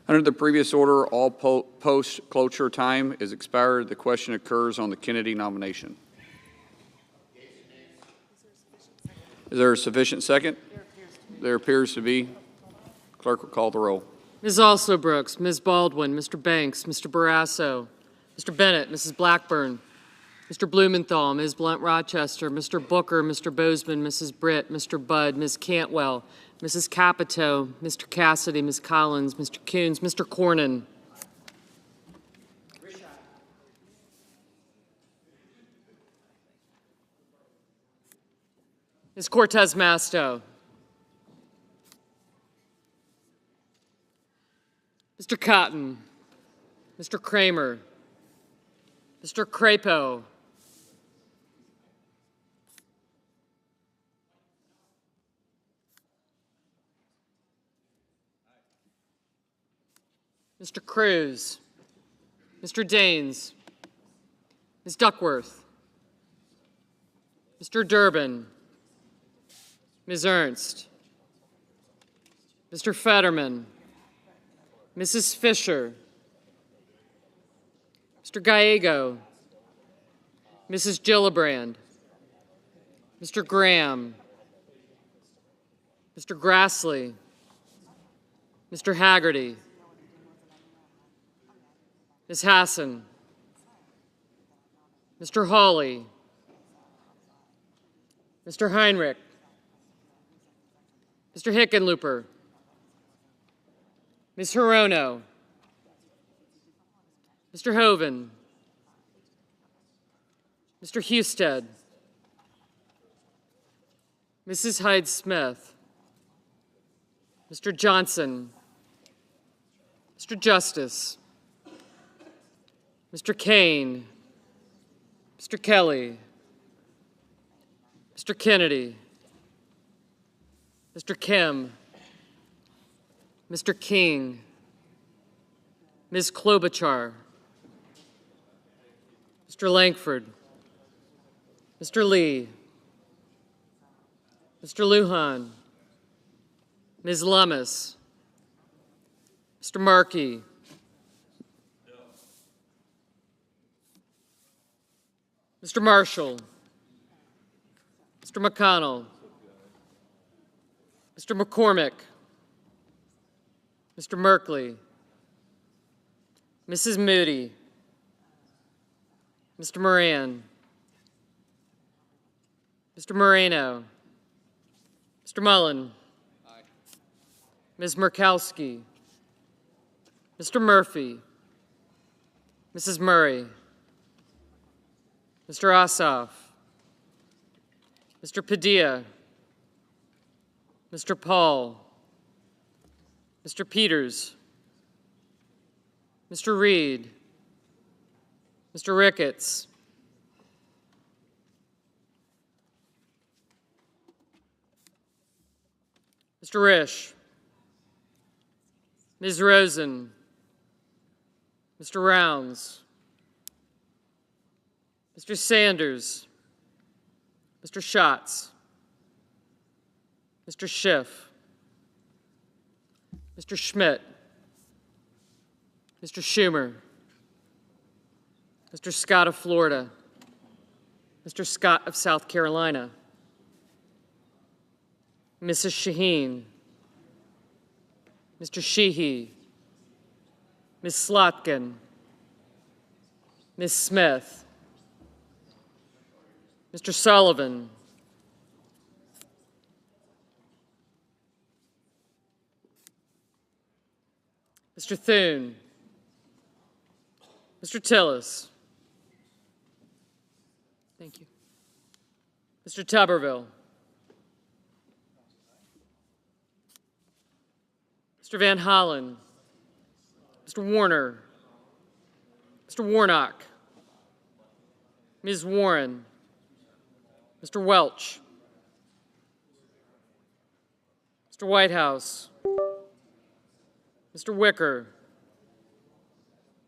Under the previous order, all post-cloture time is expired. The question occurs on the Kennedy nomination. Is there a sufficient second? There appears to be. Clerk will call the roll. Ms. Alsobrooks, Ms. Baldwin, Mr. Banks, Mr. Barrasso, Mr. Bennett, Mrs. Blackburn, Mr. Blumenthal, Ms. Blunt-Rochester, Mr. Booker, Mr. Bozeman, Mrs. Britt, Mr. Budd, Ms. Cantwell, Mrs. Capito, Mr. Cassidy, Ms. Collins, Mr. Coons, Mr. Cornyn. Ms. Cortez Masto. Mr. Cotton, Mr. Kramer, Mr. Crapo, Mr. Cruz, Mr. Daines, Ms. Duckworth, Mr. Durbin, Ms. Ernst, Mr. Fetterman, Mrs. Fisher, Mr. Gallego, Mrs. Gillibrand, Mr. Graham, Mr. Grassley, Mr. Haggerty, Ms. Hassan, Mr. Hawley, Mr. Heinrich, Mr. Hickenlooper, Ms. Hirono, Mr. Hoven, Mr. Husted, Mrs. Hyde-Smith, Mr. Johnson, Mr. Justice, Mr. Kane, Mr. Kelly, Mr. Kennedy, Mr. Kim, Mr. King, Ms. Klobuchar, Mr. Langford, Mr. Lee, Mr. Lujan, Ms. Lummis, Mr. Markey, Mr. Marshall, Mr. McConnell, Mr. McCormick, Mr. Merkley, Mrs. Moody, Mr. Moran, Mr. Moreno, Mr. Mullen, Ms. Murkowski, Mr. Murphy, Mrs. Murray, Mr. Ossoff, Mr. Padilla, Mr. Paul, Mr. Peters, Mr. Reed, Mr. Ricketts, Mr. Risch, Ms. Rosen, Mr. Rounds, Mr. Sanders, Mr. Schatz, Mr. Schiff, Mr. Schmidt, Mr. Schumer, Mr. Scott of Florida, Mr. Scott of South Carolina, Mrs. Shaheen, Mr. Sheehy, Ms. Slotkin, Ms. Smith, Mr. Sullivan, Mr. Thune, Mr. Tillis. Thank you. Mr. Tuberville. Mr. Van Hollen. Mr. Warner. Mr. Warnock. Ms. Warren. Mr. Welch. Mr. Whitehouse. Mr. Wicker.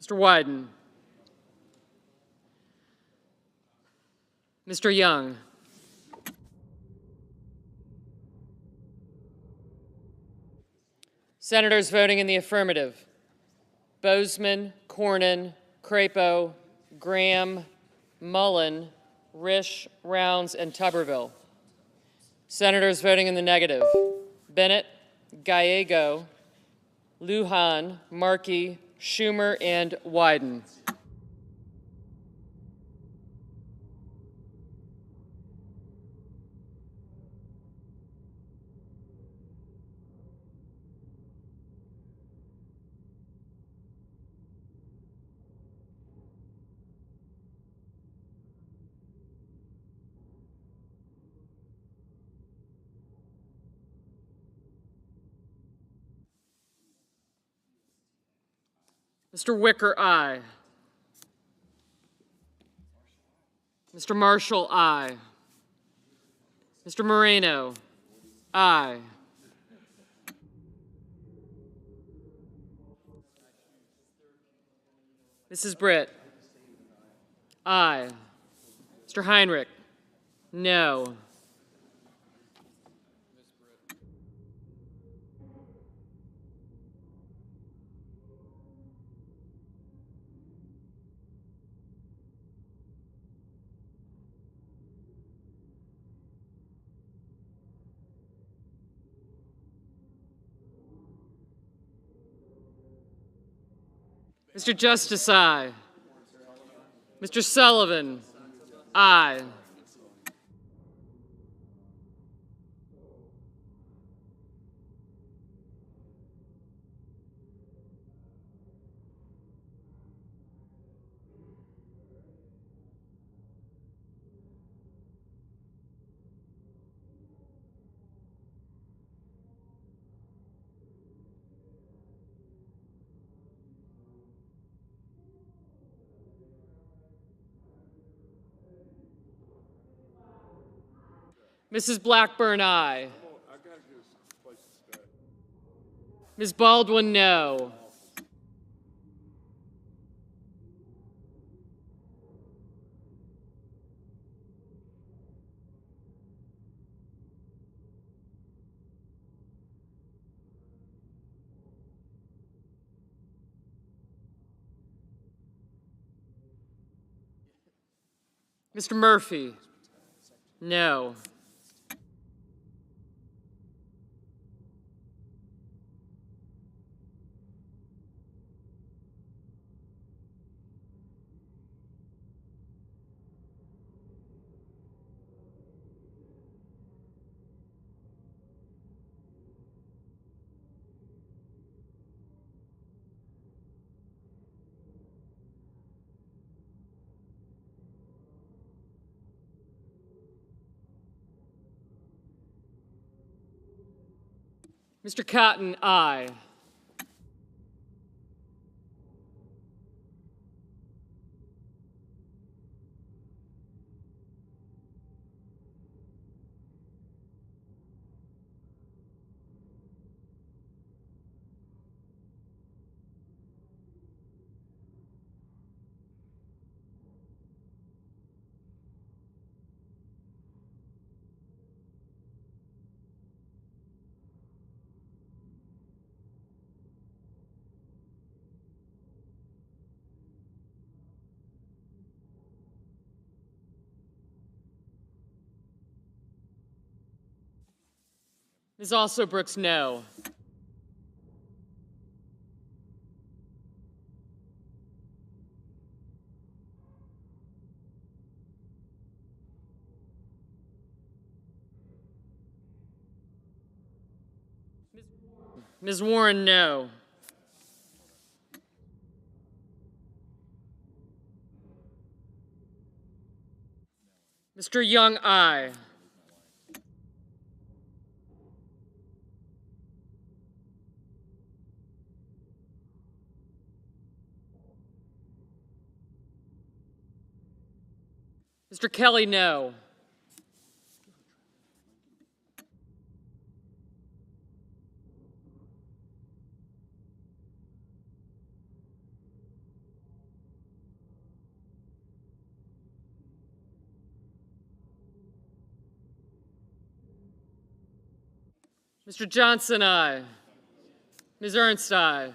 Mr. Wyden. Mr. Young. Senators voting in the affirmative: Bozeman, Cornyn, Crapo, Graham, Mullen, Risch, Rounds, and Tuberville. Senators voting in the negative: Bennett, Gallego, Lujan, Markey, Schumer, and Wyden. Mr. Wicker, aye. Mr. Marshall, aye. Mr. Moreno, aye. Mrs. Britt, aye. Mr. Heinrich, no. Mr. Justice, aye. Mr. Sullivan, aye. Mrs. Blackburn, aye. Ms. Baldwin, no. Mr. Murphy, no. Mr. Cotton, aye. Ms. Also Brooks, no. Ms. Warren, no. Mr. Young, aye. Mr. Kelly, no. Mr. Johnson, aye. Ms. Ernst, aye.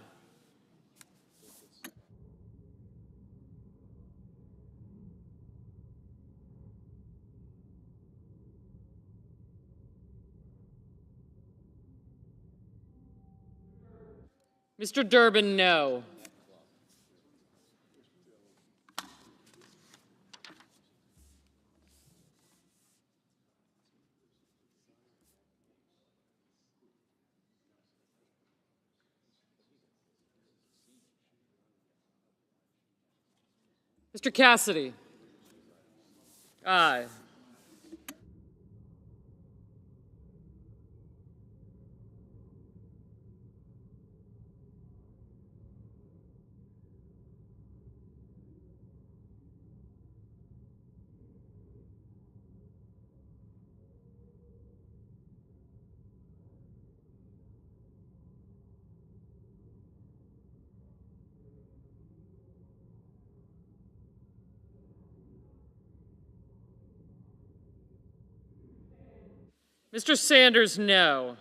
Mr. Durbin, no. Mr. Cassidy, aye. Mr. Sanders, no.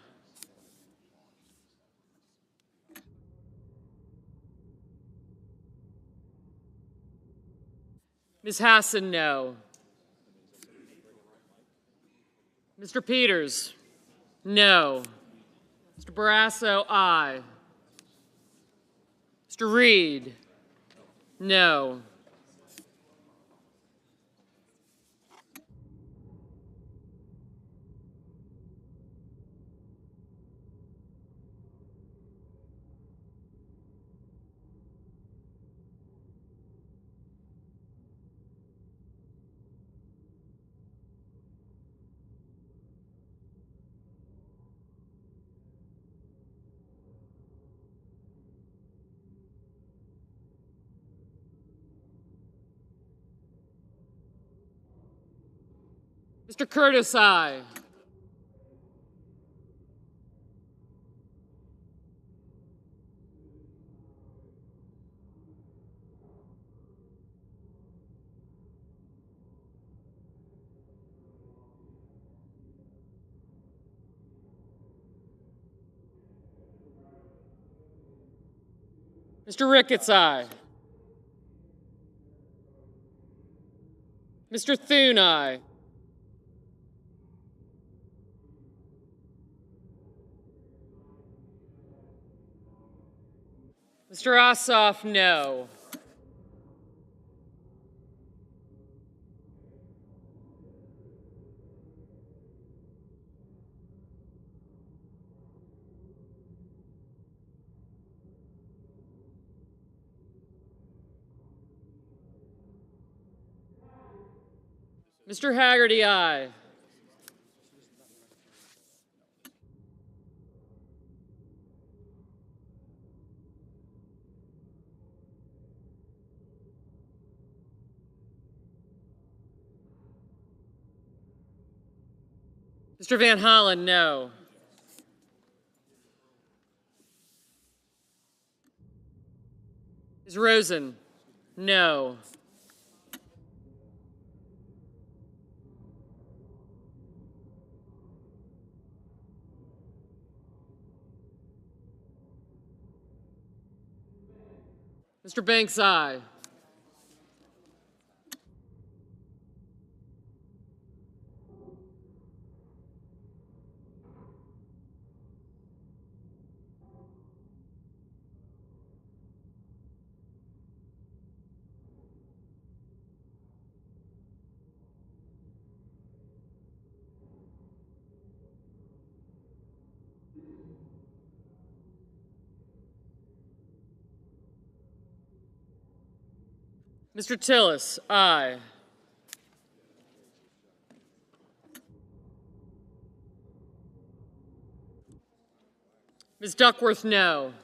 Ms. Hassan, no. Mr. Peters, no. Mr. Barrasso, aye. Mr. Reed, no. Mr. Curtis, aye. Mr. Ricketts, aye. Mr. Thune, aye. Mr. Ossoff, no. Mr. Haggerty, aye. Mr. Van Hollen, no. Ms. Rosen, no. Mr. Banks, aye. Mr. Tillis, aye. Ms. Duckworth, no.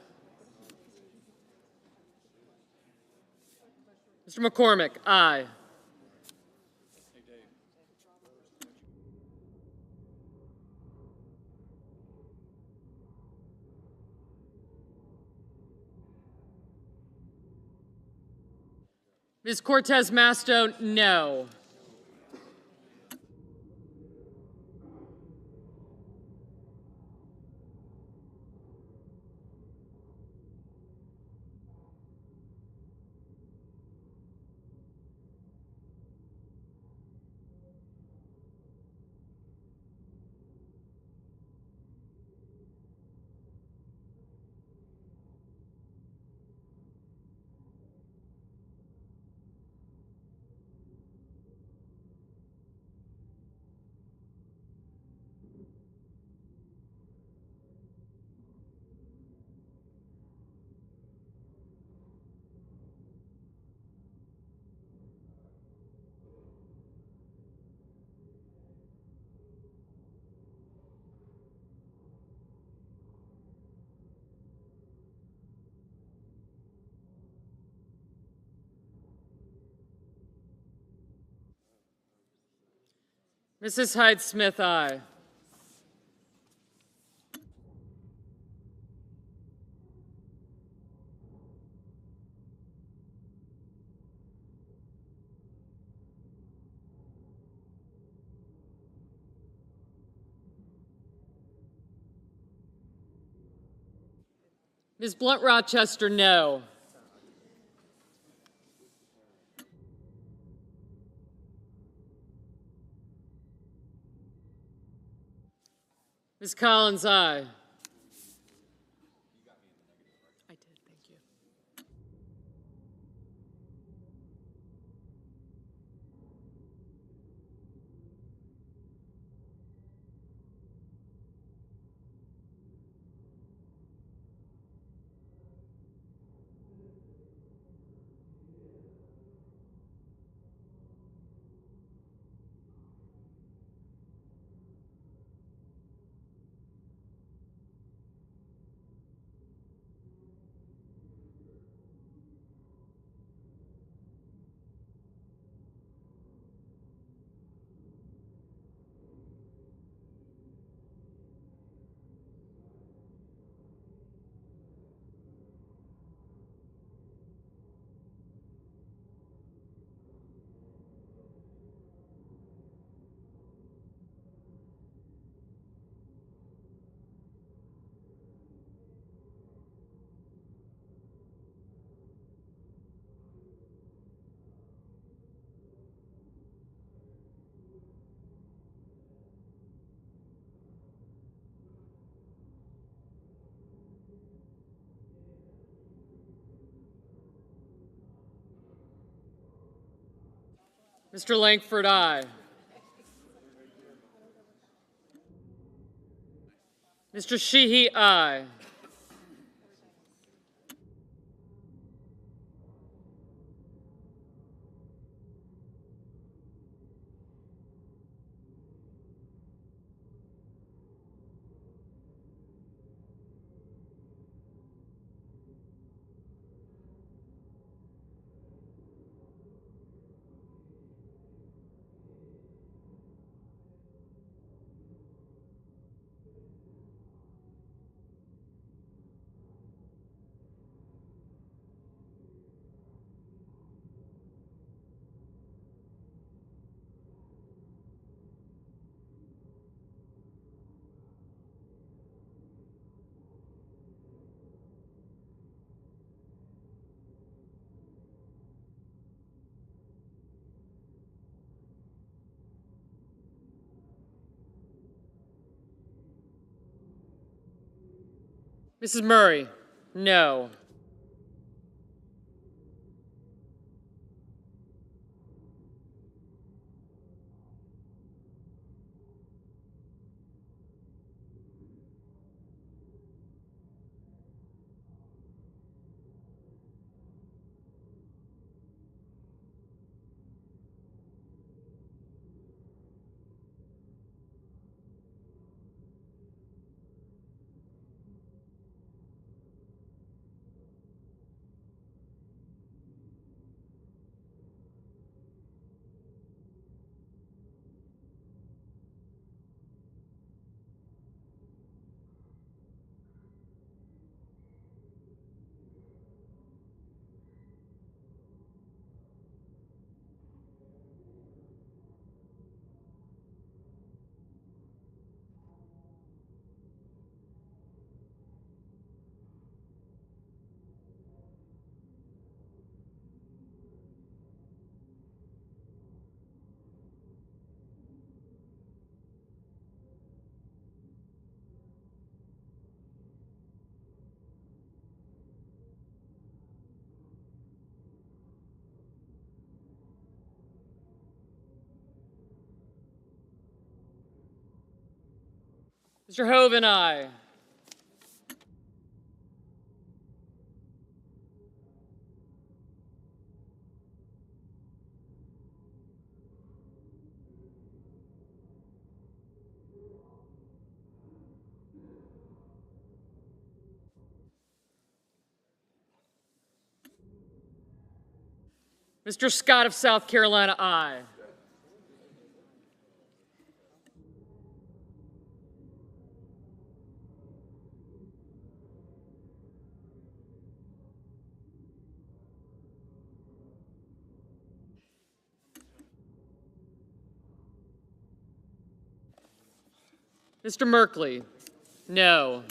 Mr. McCormick, aye. Ms. Cortez Masto, no. Mrs. Hyde-Smith, aye. Ms. Blunt Rochester, no. Ms. Collins, aye. I did, thank you. Mr. Langford, aye. Mr. Sheehy, aye. Mrs. Murray, no. Mr. Hoven, aye. Mr. Scott of South Carolina, aye. Mr. Merkley, no.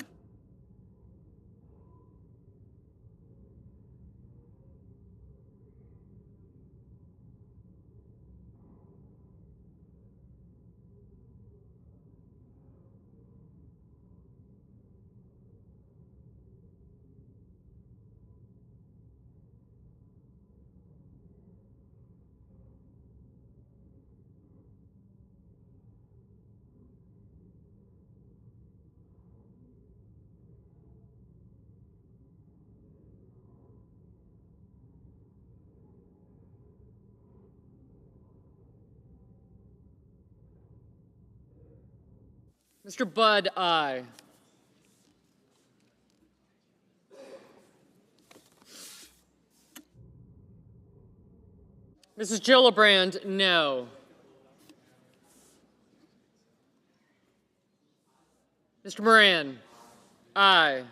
Mr. Budd, aye. Mrs. Gillibrand, no. Mr. Moran, aye.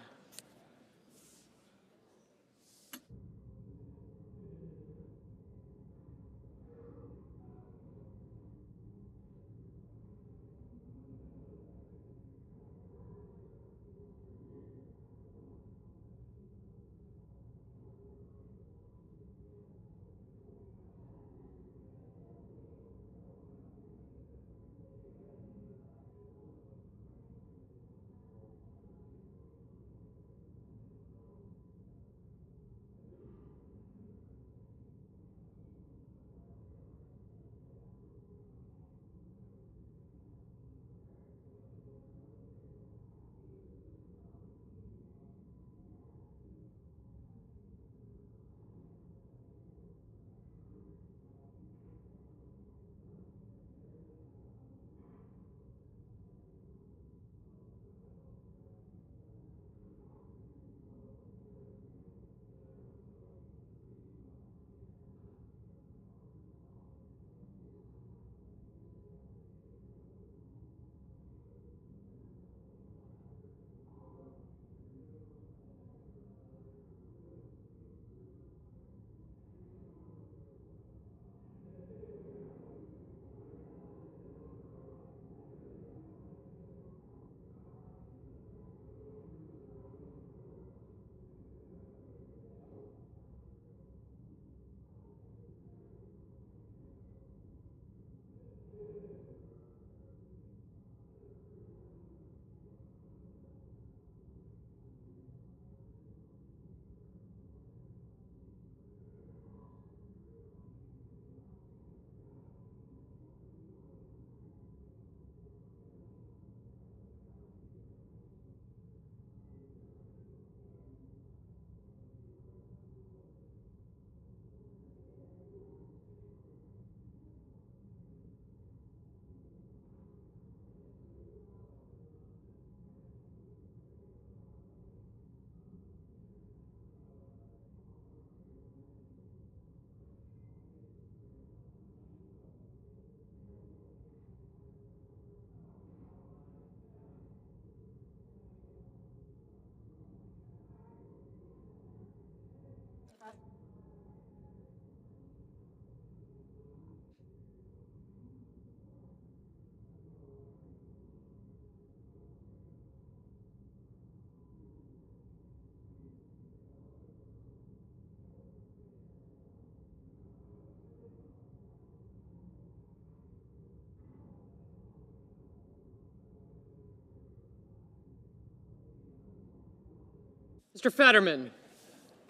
Mr. Fetterman,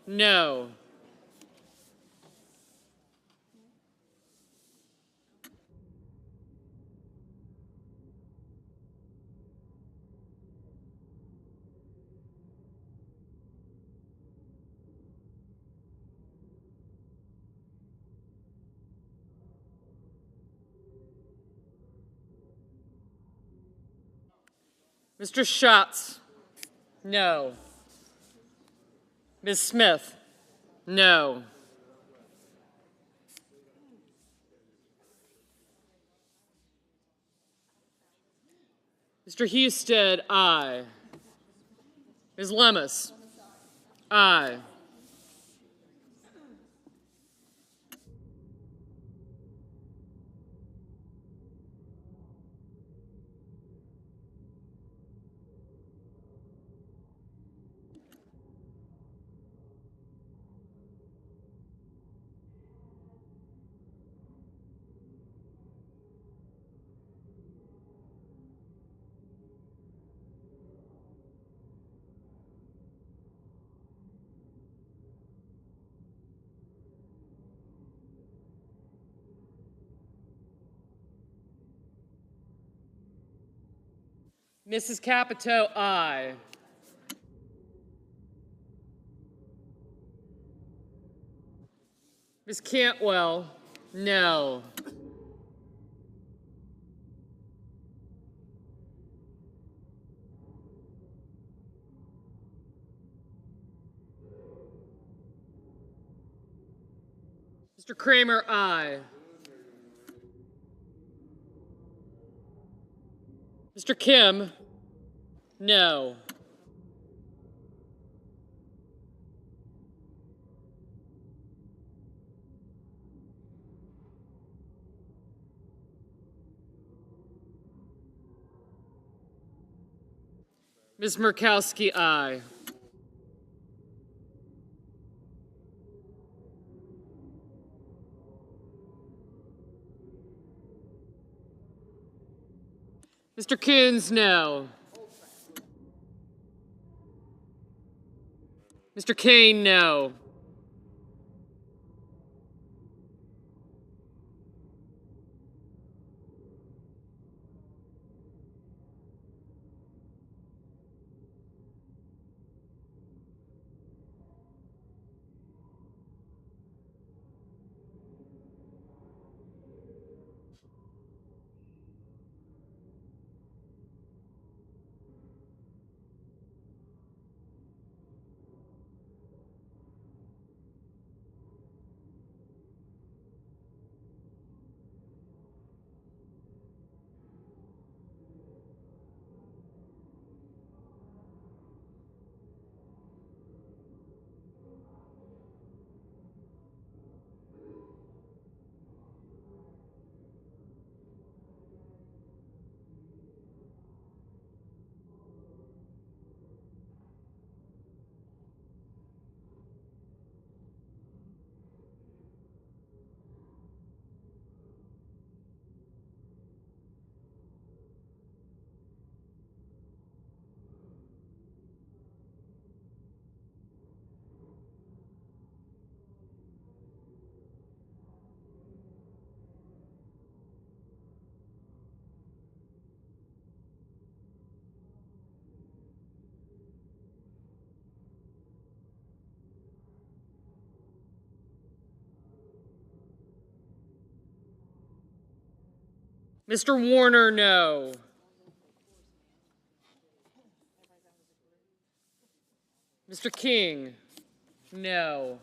no. Mr. Schatz? No. Ms. Smith? No. Mr. Husted, aye. Ms. Lemus? Aye. Mrs. Capito, aye. Ms. Cantwell, no. Mr. Kramer, aye. Mr. Kim, no. Ms. Murkowski, aye. Mr. Coons, no. Mr. Kane, no. Mr. Warner, no. Mr. King, no.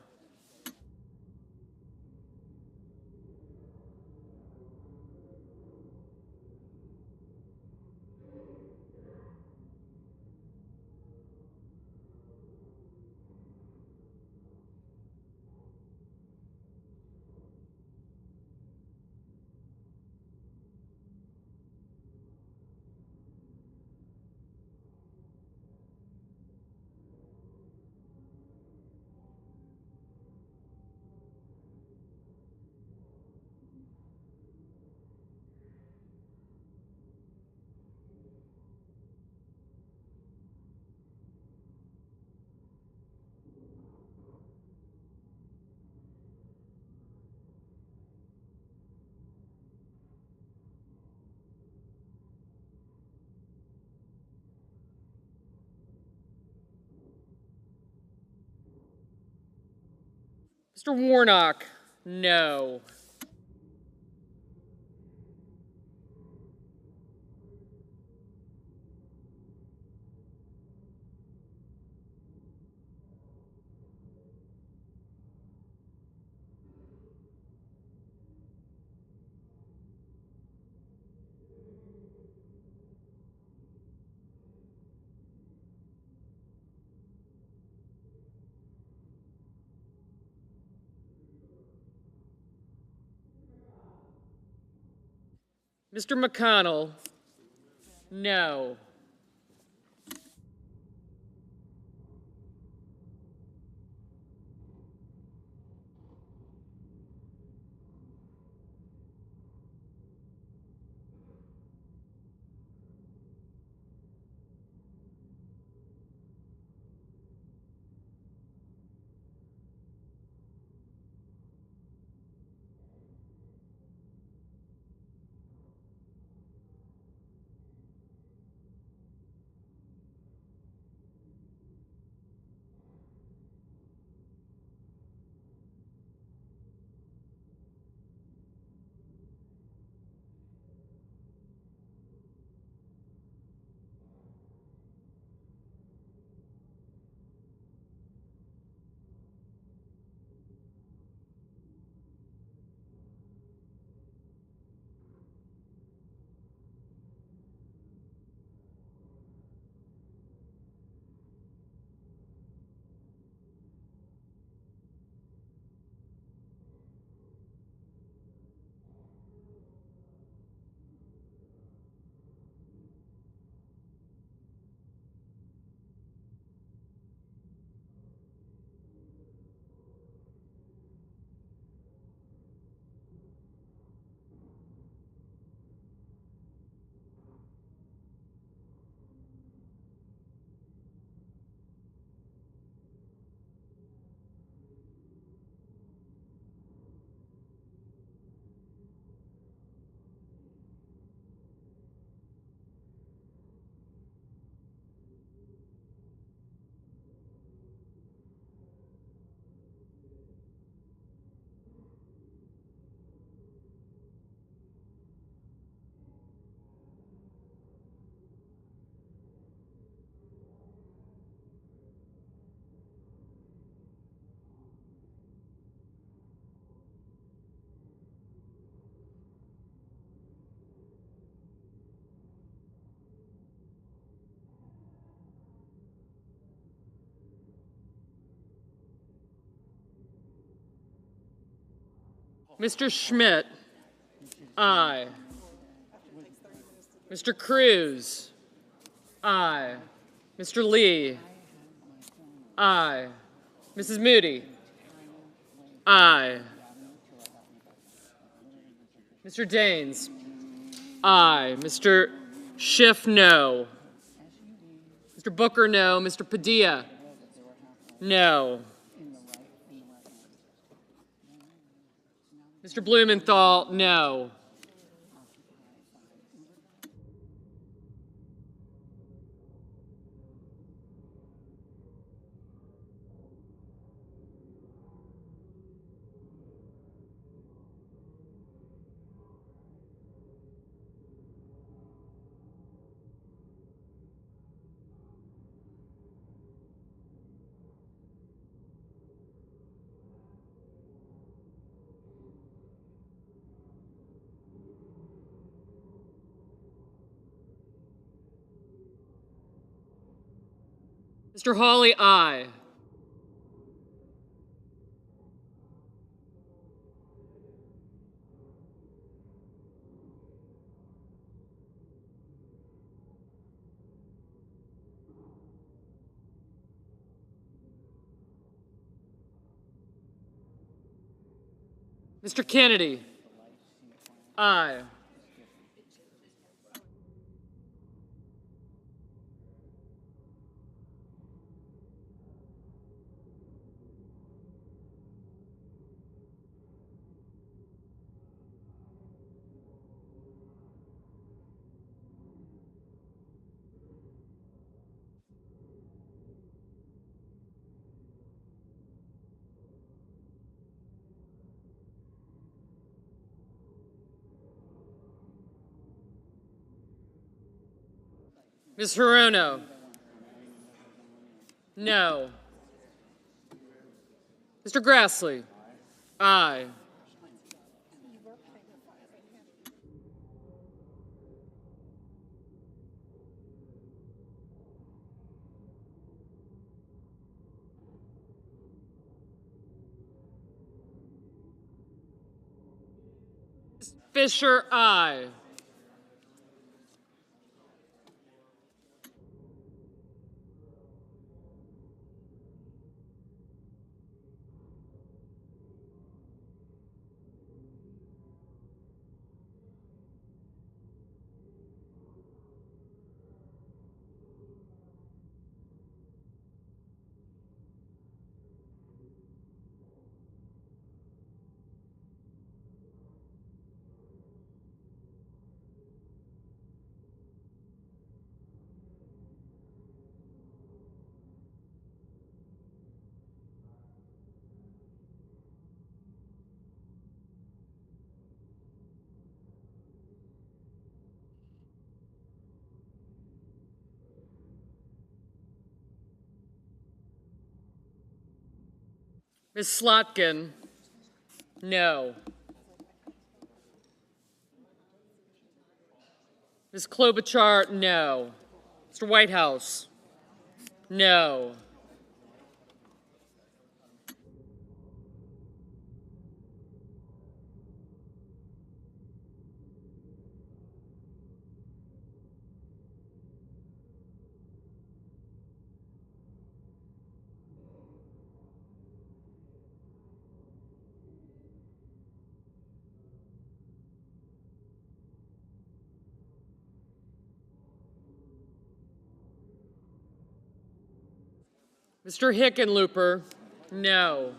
Mr. Warnock, no. Mr. McConnell, no. Mr. Schmidt, aye. Mr. Cruz, aye. Mr. Lee, aye. Mrs. Moody, aye. Mr. Daines, aye. Mr. Schiff, no. Mr. Booker, no. Mr. Padilla, no. Mr. Blumenthal, no. Mr. Hawley, aye. Mr. Kennedy, aye. Ms. Hirono, no. Mr. Grassley, aye. Fisher, aye. Ms. Slotkin, no. Ms. Klobuchar, no. Mr. Whitehouse, no. Mr. Hickenlooper, no.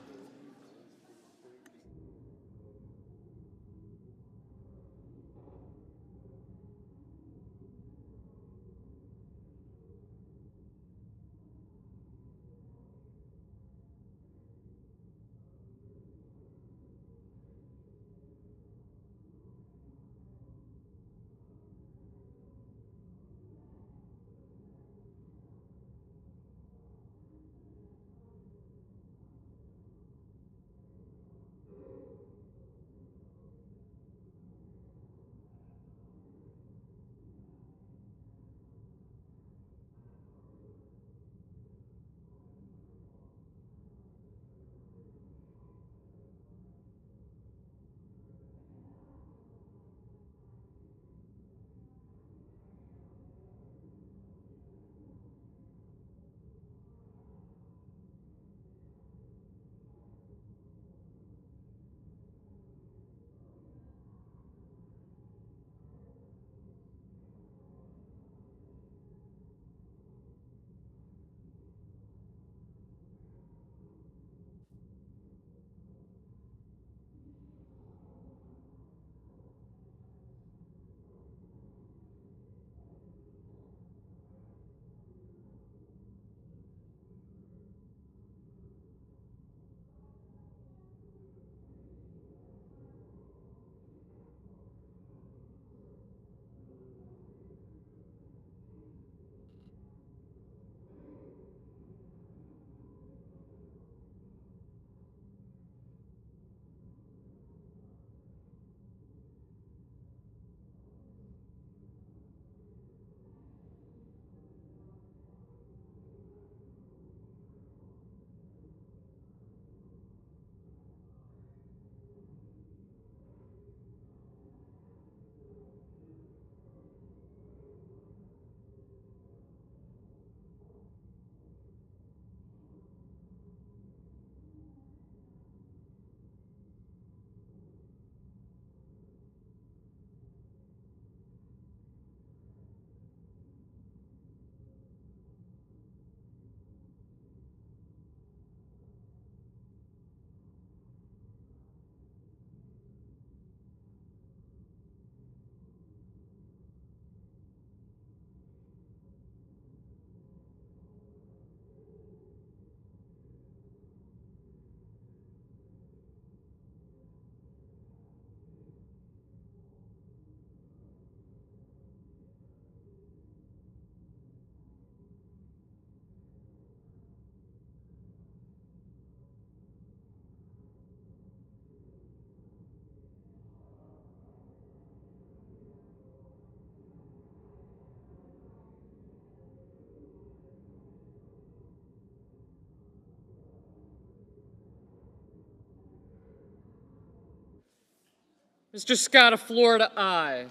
Mr. Scott of Florida, aye.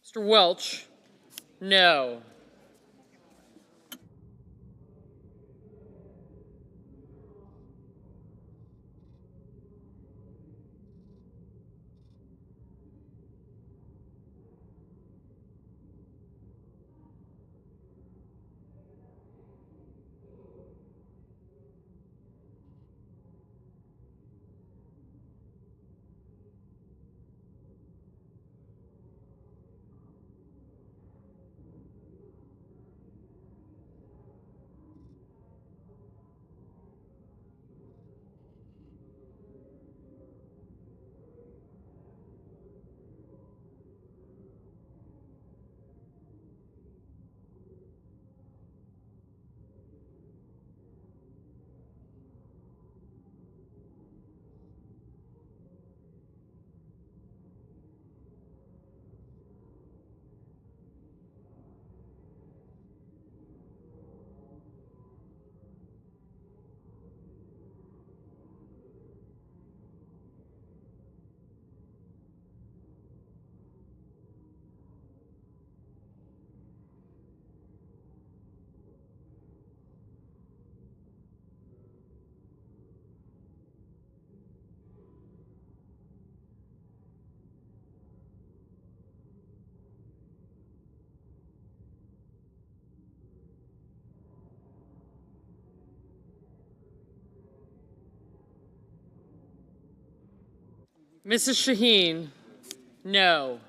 Mr. Welch, no. Mrs. Shaheen, no.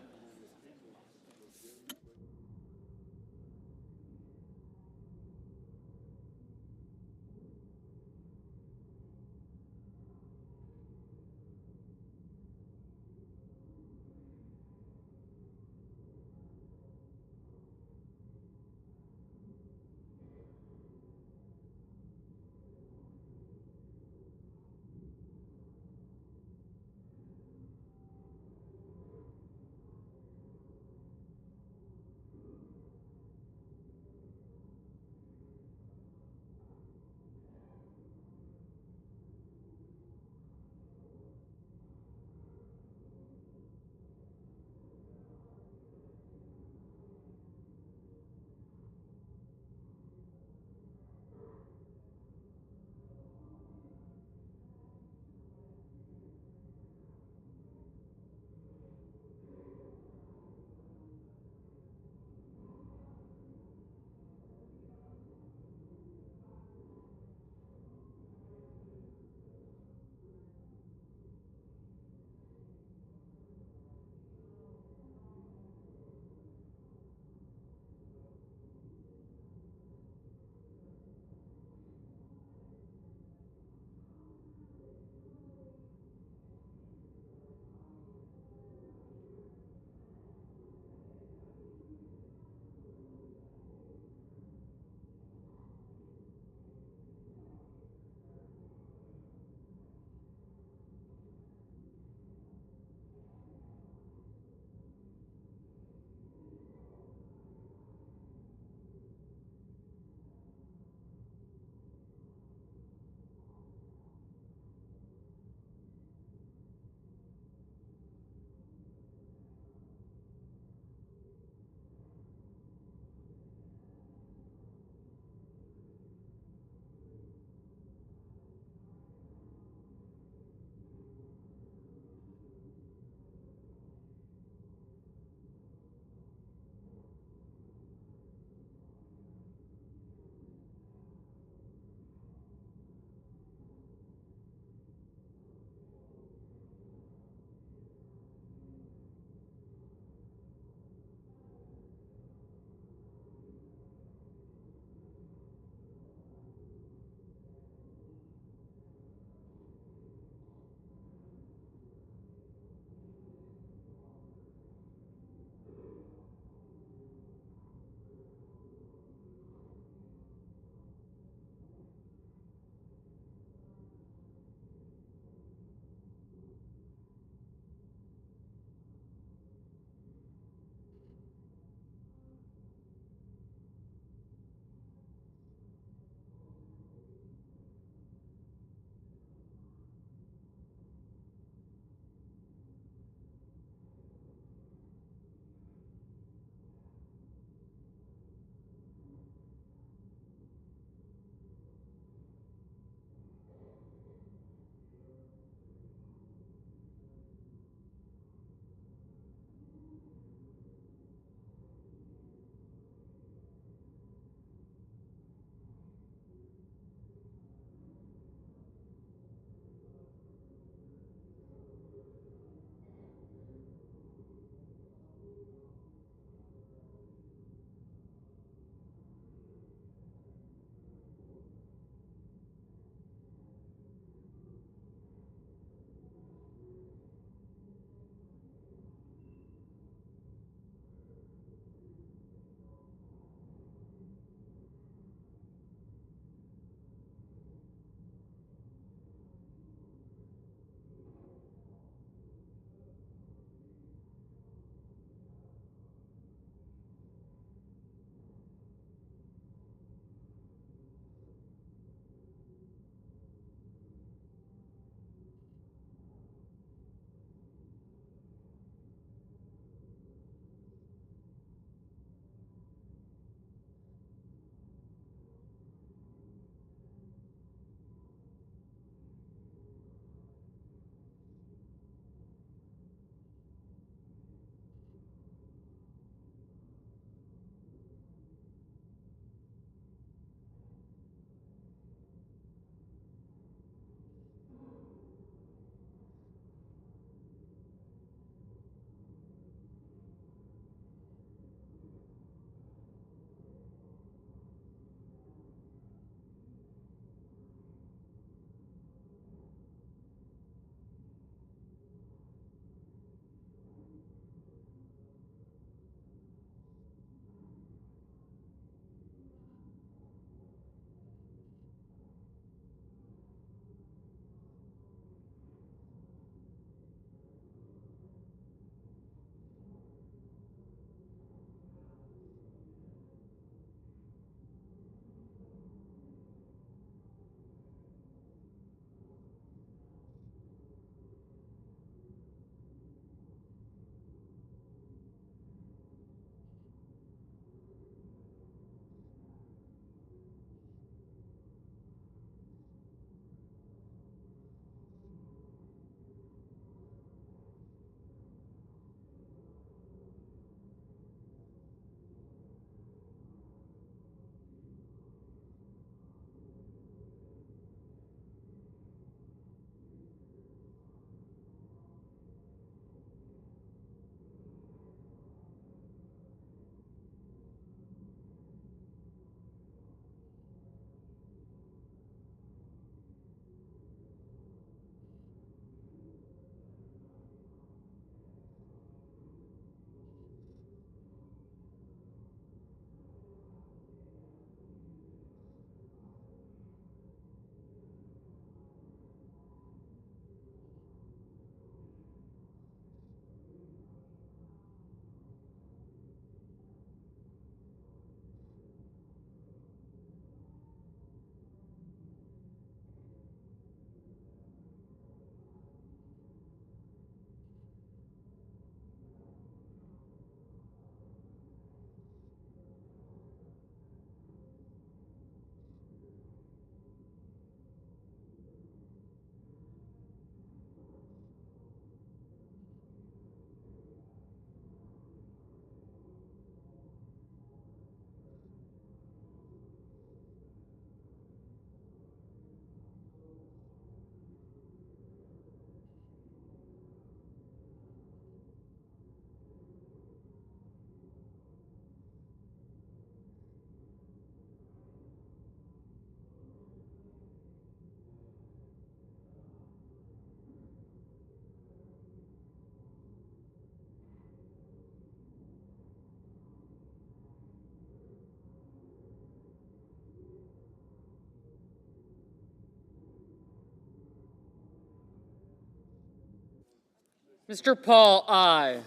Mr. Paul, aye.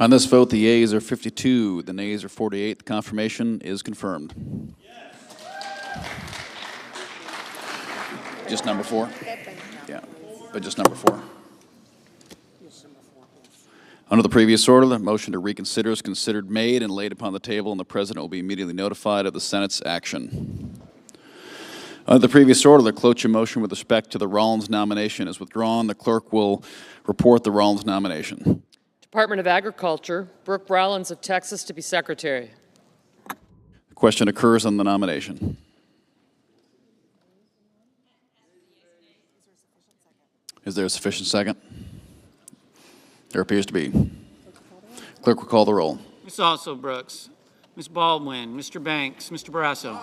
On this vote, the yeas are 52, the nays are 48. The confirmation is confirmed. Just number 4? Yeah, but just number 4. Under the previous order, the motion to reconsider is considered made and laid upon the table, and the President will be immediately notified of the Senate's action. Under the previous order, the cloture motion with respect to the Rollins nomination is withdrawn. The clerk will report the Rollins nomination. Department of Agriculture, Brooke Rollins of Texas to be Secretary. The question occurs on the nomination. Is there a sufficient second? There appears to be. Clerk will call the roll. Ms. Also Brooks, Ms. Baldwin, Mr. Banks, Mr. Barrasso.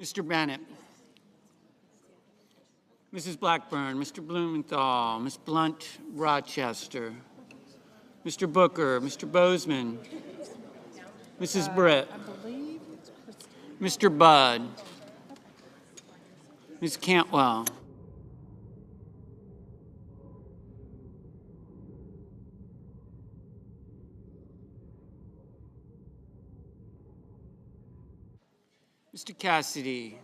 Mr. Bennett, Mrs. Blackburn, Mr. Blumenthal, Ms. Blunt Rochester, Mr. Booker, Mr. Bozeman, Mrs. Britt, Mr. Budd, Ms. Cantwell, Mr. Cassidy,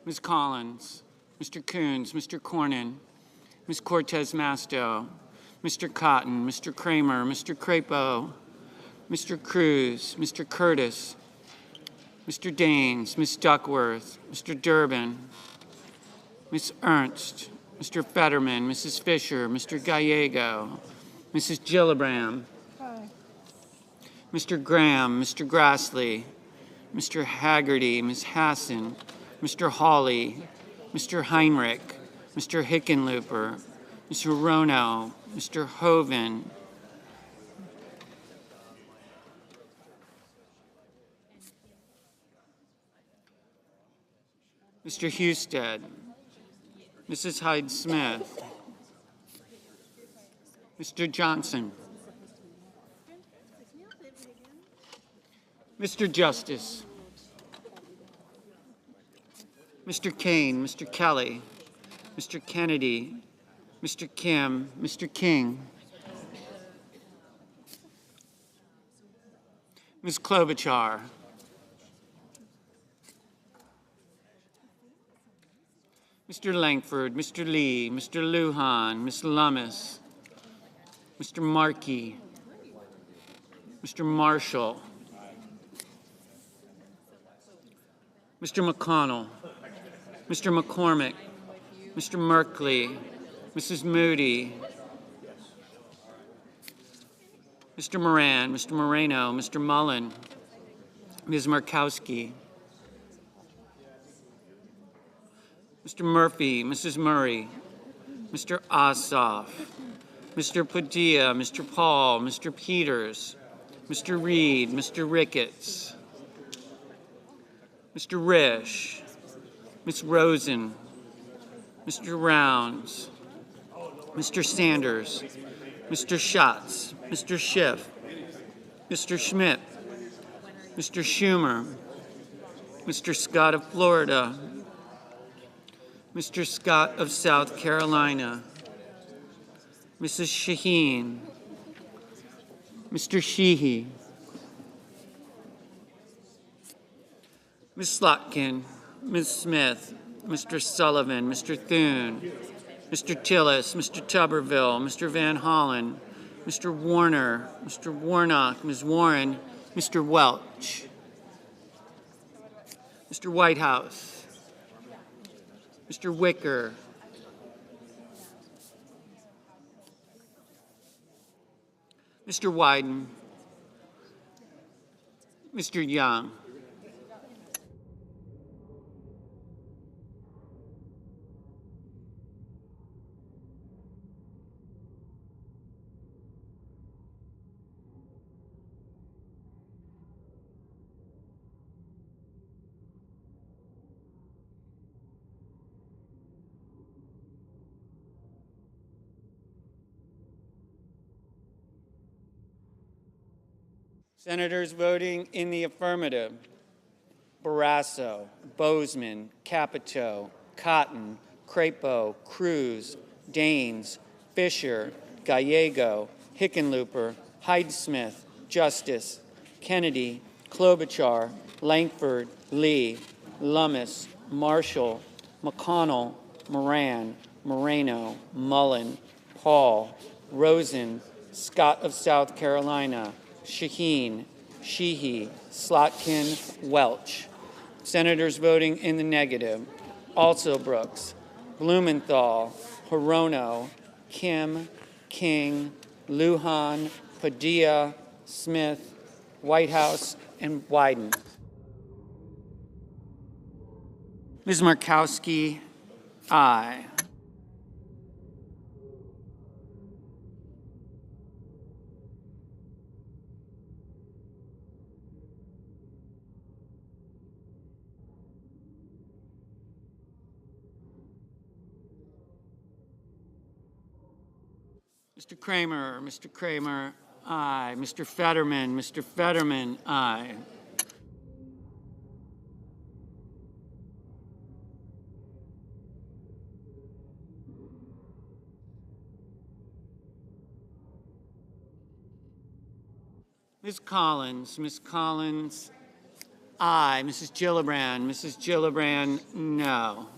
Ms. Collins, Mr. Coons, Mr. Cornyn, Ms. Cortez Masto, Mr. Cotton, Mr. Kramer, Mr. Crapo, Mr. Cruz, Mr. Curtis, Mr. Daines, Ms. Duckworth, Mr. Durbin, Ms. Ernst, Mr. Fetterman, Mrs. Fisher, Mr. Gallego, Mrs. Gillibrand, Mr. Graham, Mr. Grassley, Mr. Haggerty, Ms. Hassan, Mr. Hawley, Mr. Heinrich, Mr. Hickenlooper, Mr. Rono, Mr. Hoven, Mr. Husted, Mrs. Hyde-Smith, Mr. Johnson, Mr. Justice, Mr. Kane, Mr. Kelly, Mr. Kennedy, Mr. Kim, Mr. King, Ms. Klobuchar, Mr. Langford, Mr. Lee, Mr. Lujan, Ms. Lummis, Mr. Markey, Mr. Marshall, Mr. McConnell, Mr. McCormick, Mr. Merkley, Mrs. Moody, Mr. Moran, Mr. Moreno, Mr. Mullen, Ms. Markowski, Mr. Murphy, Mrs. Murray, Mr. Ossoff, Mr. Padilla, Mr. Paul, Mr. Peters, Mr. Reed, Mr. Ricketts, Mr. Risch, Ms. Rosen, Mr. Rounds, Mr. Sanders, Mr. Schatz, Mr. Schiff, Mr. Schmidt, Mr. Schumer, Mr. Scott of Florida, Mr. Scott of South Carolina, Mrs. Shaheen, Mr. Sheehy, Ms. Slotkin, Ms. Smith, Mr. Sullivan, Mr. Thune, Mr. Tillis, Mr. Tuberville, Mr. Van Hollen, Mr. Warner, Mr. Warnock, Ms. Warren, Mr. Welch, Mr. Whitehouse, Mr. Wicker, Mr. Wyden, Mr. Young. Senators voting in the affirmative: Barrasso, Bozeman, Capito, Cotton, Crapo, Cruz, Daines, Fisher, Gallego, Hickenlooper, Hyde-Smith, Justice, Kennedy, Klobuchar, Langford, Lee, Lummis, Marshall, McConnell, Moran, Moreno, Mullen, Paul, Rosen, Scott of South Carolina, Shaheen, Sheehy, Slotkin, Welch. Senators voting in the negative: also Brooks, Blumenthal, Hirono, Kim, King, Lujan, Padilla, Smith, Whitehouse, and Wyden. Ms. Markowski, aye. Mr. Kramer, aye. Mr. Fetterman, aye. Ms. Collins, aye. Mrs. Gillibrand, no.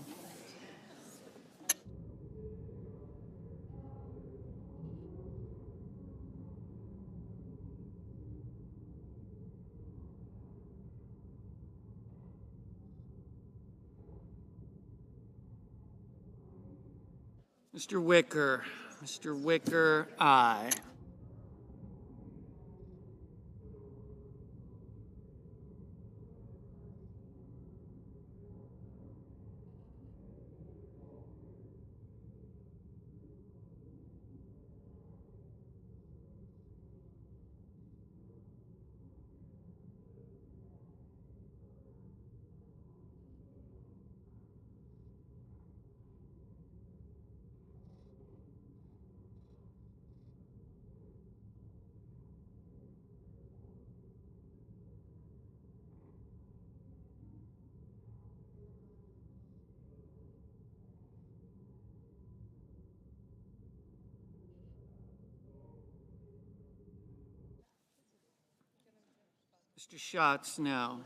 Mr. Wicker, aye. Mr. Schatz, no.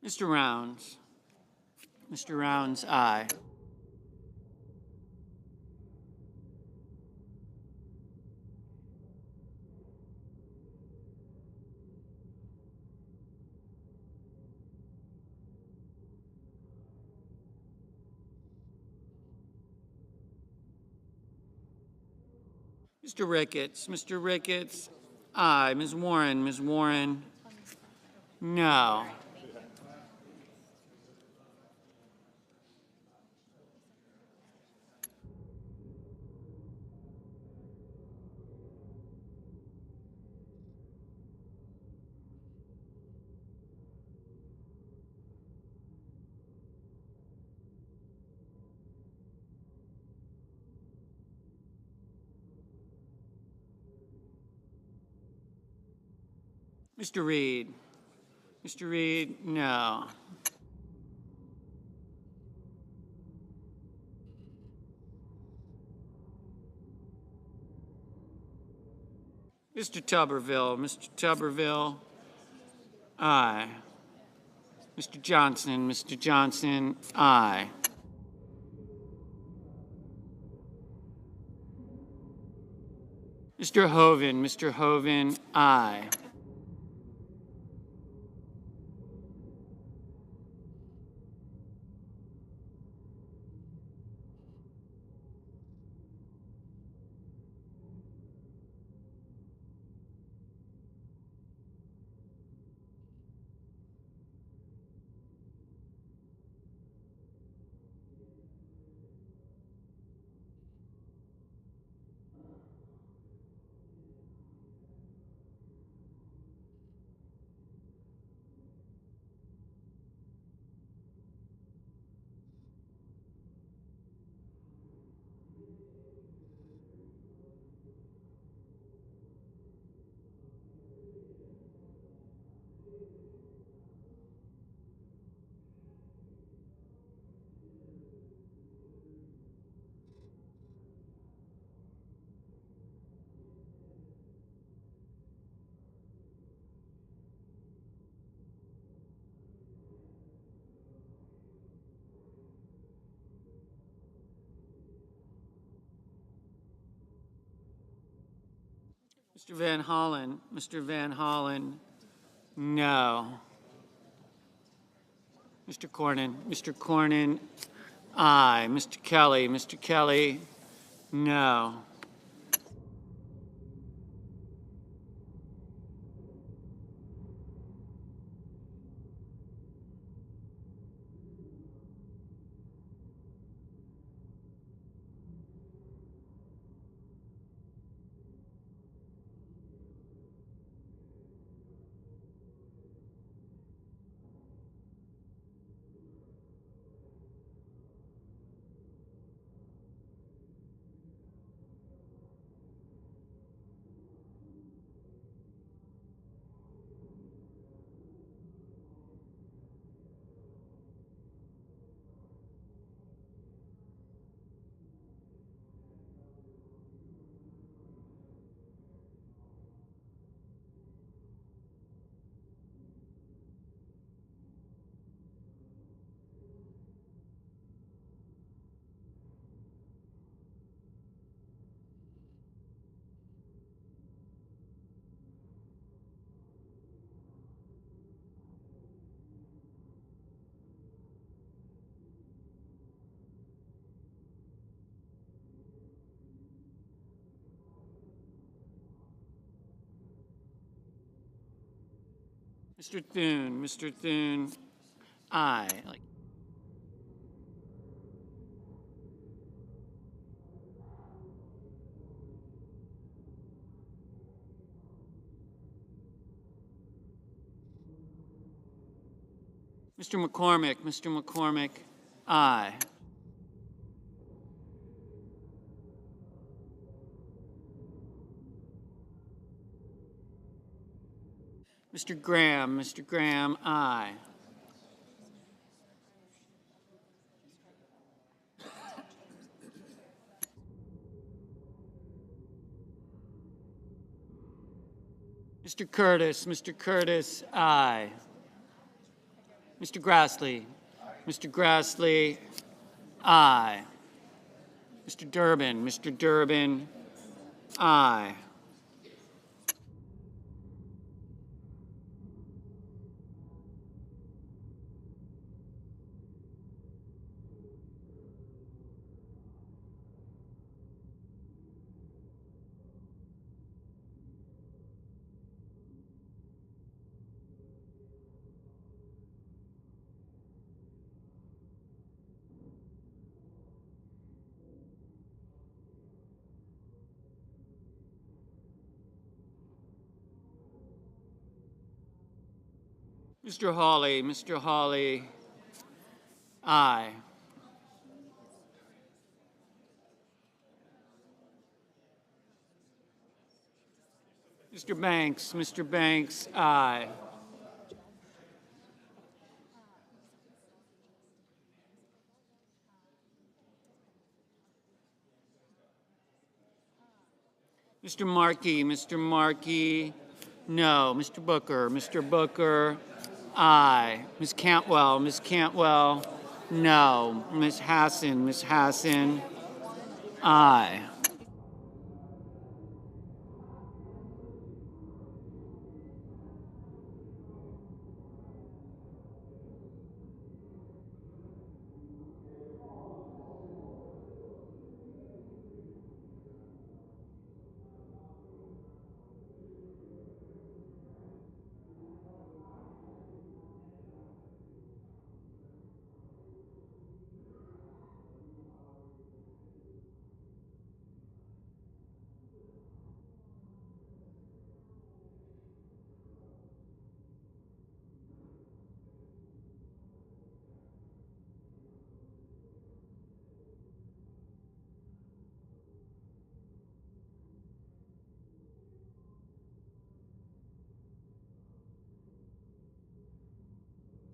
Mr. Rounds. Mr. Rounds, aye. Mr. Ricketts. Mr. Ricketts, aye. Ms. Warren. Ms. Warren, no. Mr. Reed. Mr. Reed, no. Mr. Tuberville. Mr. Tuberville, aye. Mr. Johnson. Mr. Johnson, aye. Mr. Hoven. Mr. Hoven, aye. Mr. Van Hollen. Mr. Van Hollen, no. Mr. Cornyn. Mr. Cornyn, aye. Mr. Kelly. Mr. Kelly, no. Mr. Thune. Mr. Thune, aye. Mr. McCormick. Mr. McCormick, aye. Mr. Graham. Mr. Graham, aye. Mr. Curtis. Mr. Curtis, aye. Mr. Grassley. Mr. Grassley, aye. Mr. Durbin, aye. Mr. Hawley, aye. Mr. Banks, aye. Mr. Markey, no. Mr. Booker, aye. Ms. Cantwell, no. Ms. Hassan, aye.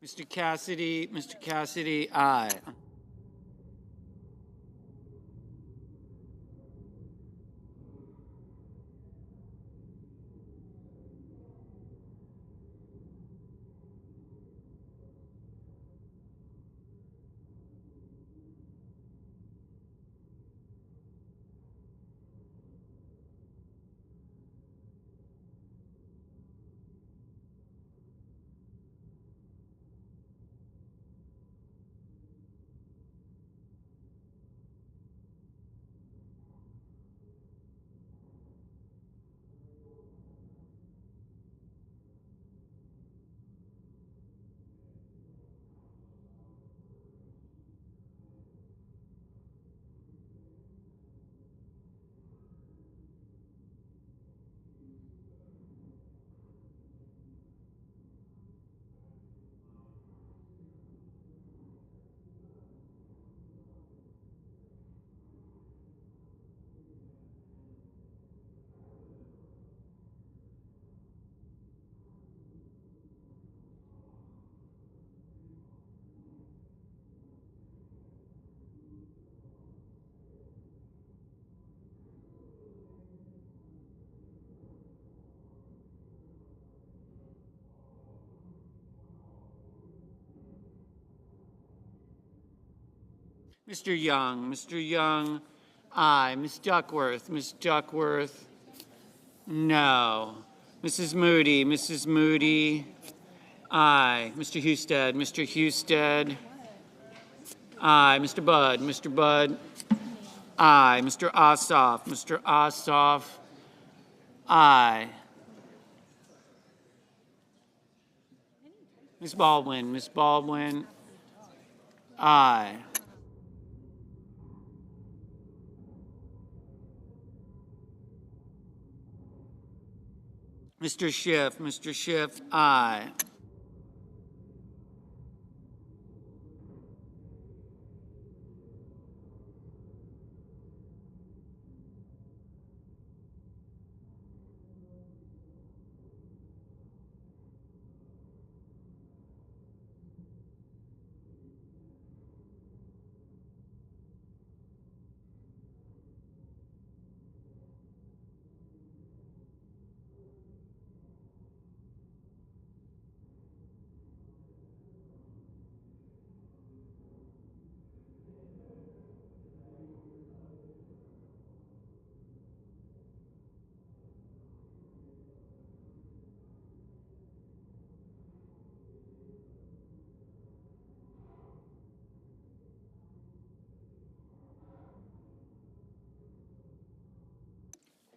Mr. Cassidy, aye. Mr. Young, aye. Ms. Duckworth, no. Mrs. Moody, aye. Mr. Husted, aye. Mr. Budd, aye. Mr. Ossoff, aye. Ms. Baldwin, aye. Mr. Schiff, aye.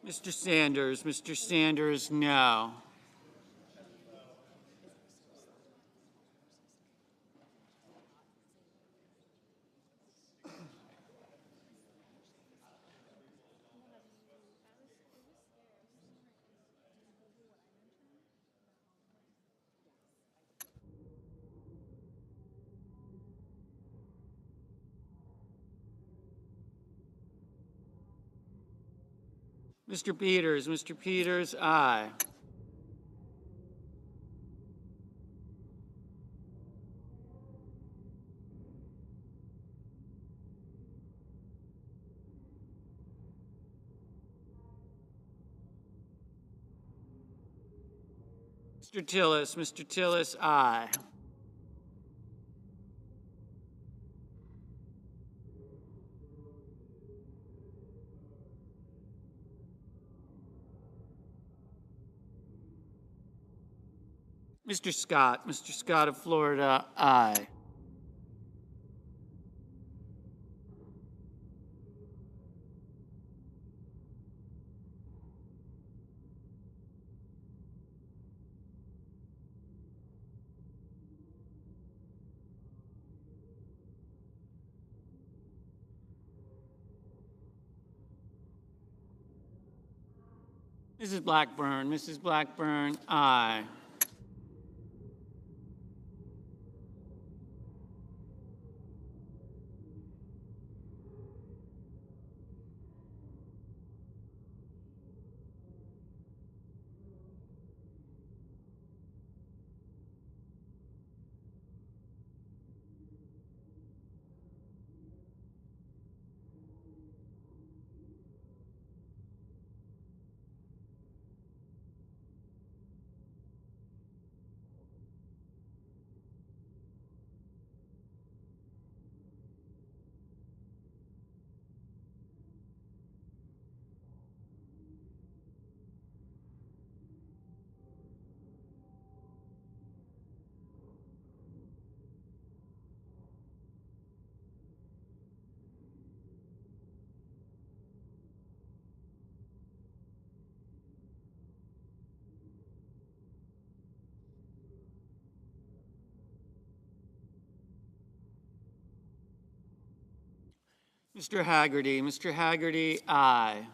Mr. Sanders, no. Mr. Peters, aye. Mr. Tillis, aye. Mr. Scott of Florida, aye. Mrs. Blackburn, aye. Mr. Haggerty, aye.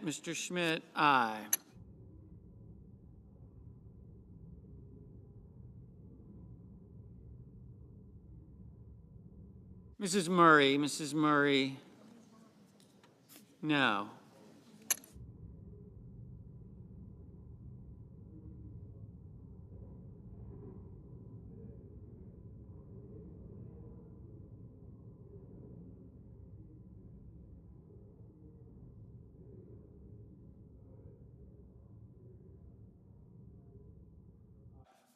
Mr. Schmidt, aye. Mrs. Murray, no.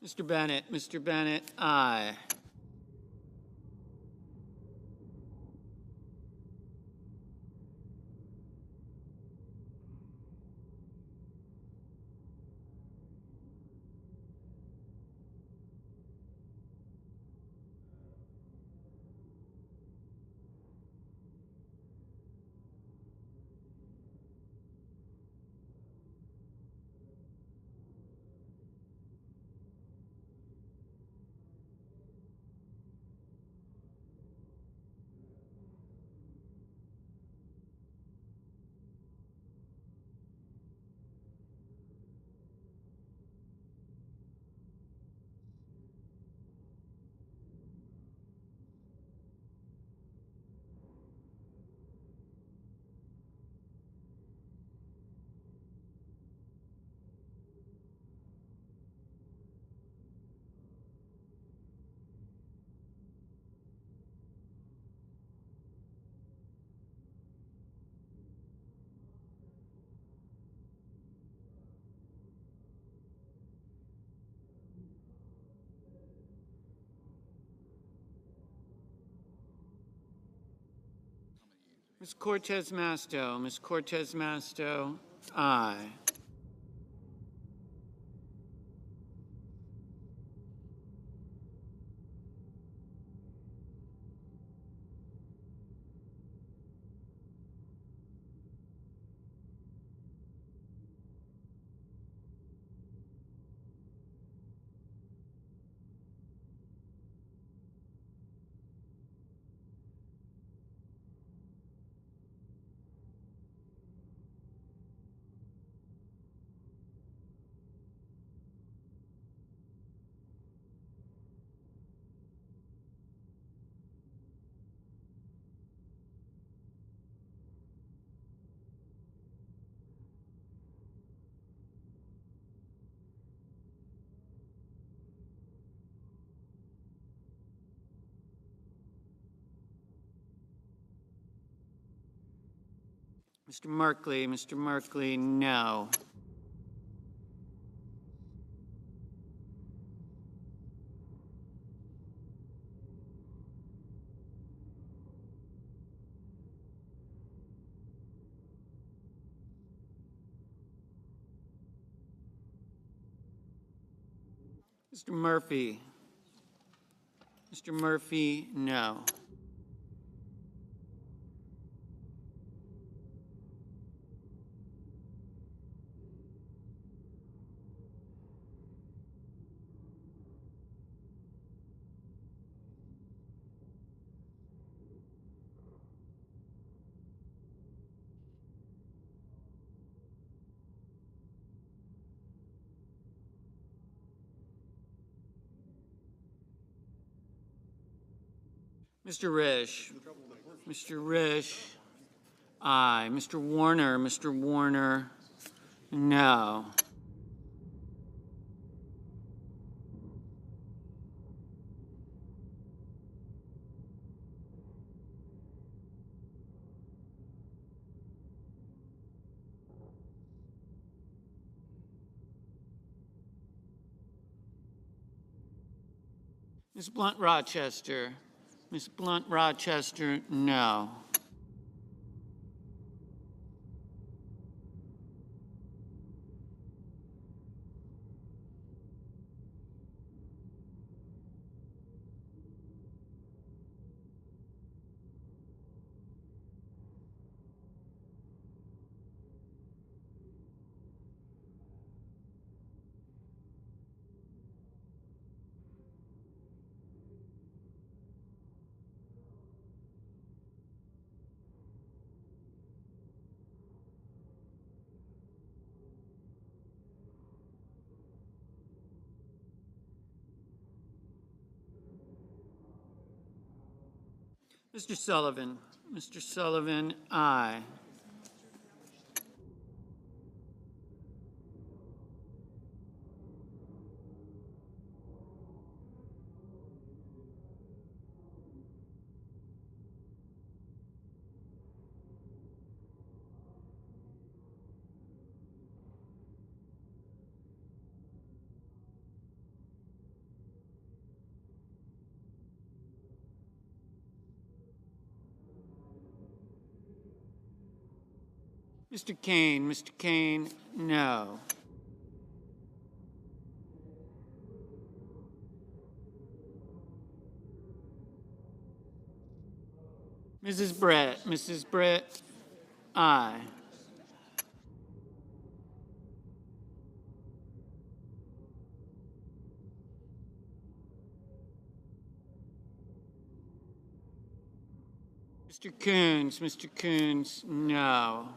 Mr. Bennett, aye. Ms. Cortez Masto. Ms. Cortez Masto, aye. Mr. Markley, no. Mr. Murphy. Mr. Murphy, no. Mr. Risch. Mr. Risch, aye. Mr. Warner, no. Ms. Blunt Rochester. Ms. Blunt Rochester, no. Mr. Sullivan. Mr. Sullivan, aye. Mr. Kane, no. Mrs. Brett, aye. Mr. Coons, no.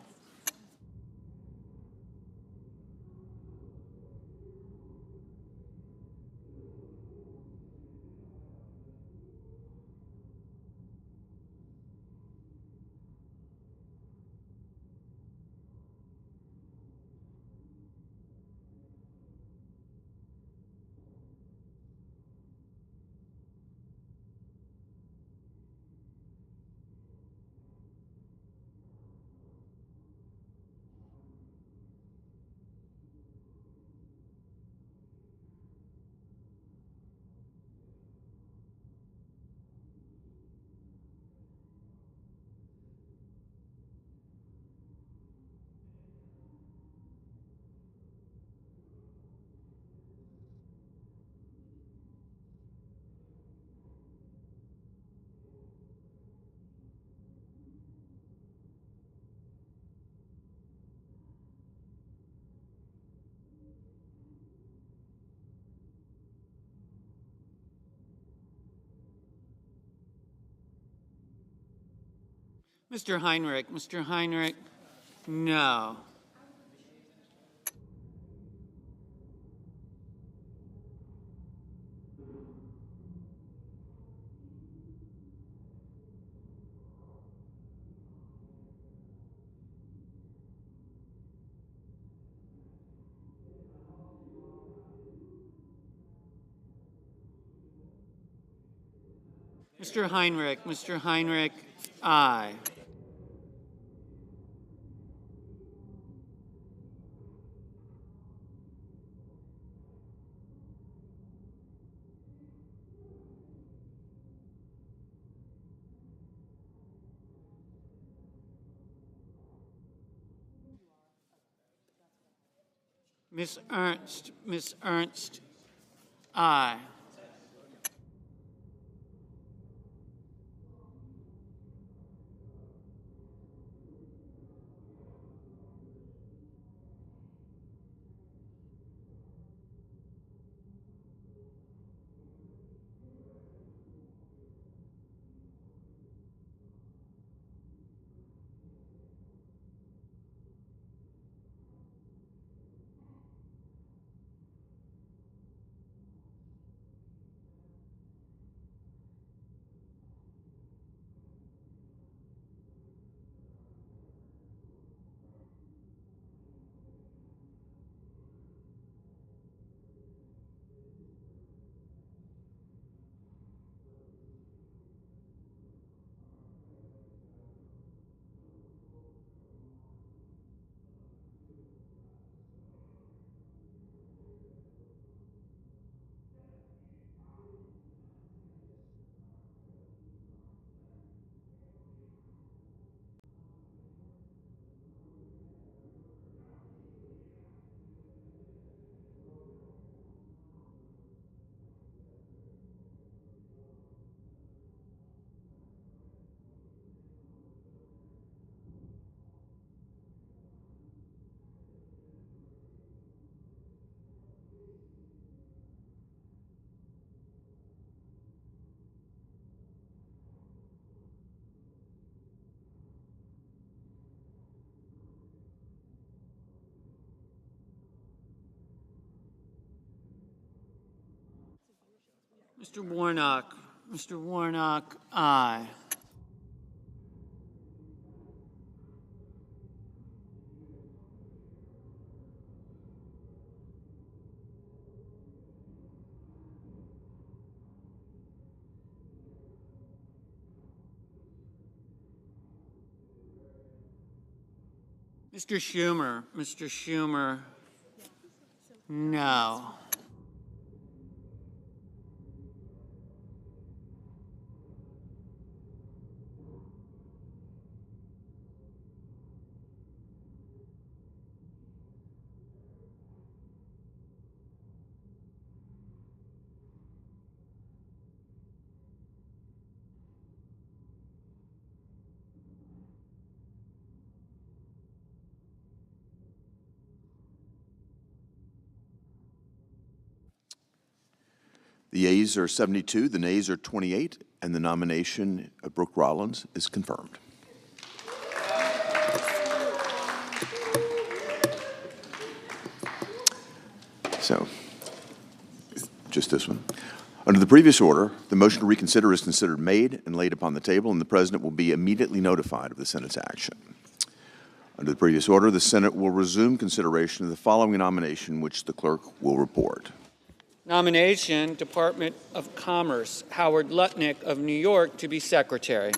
Mr. Heinrich, Mr. Heinrich, no. Mr. Heinrich, aye. Miss Ernst, aye. Mr. Warnock, aye. Mr. Schumer, no. The yeas are 72, the nays are 28, and the nomination of Brooke Rollins is confirmed. So, just this one. Under the previous order, the motion to reconsider is considered made and laid upon the table, and the President will be immediately notified of the Senate's action. Under the previous order, the Senate will resume consideration of the following nomination, which the clerk will report. Nomination, Department of Commerce, Howard Lutnick of New York to be Secretary.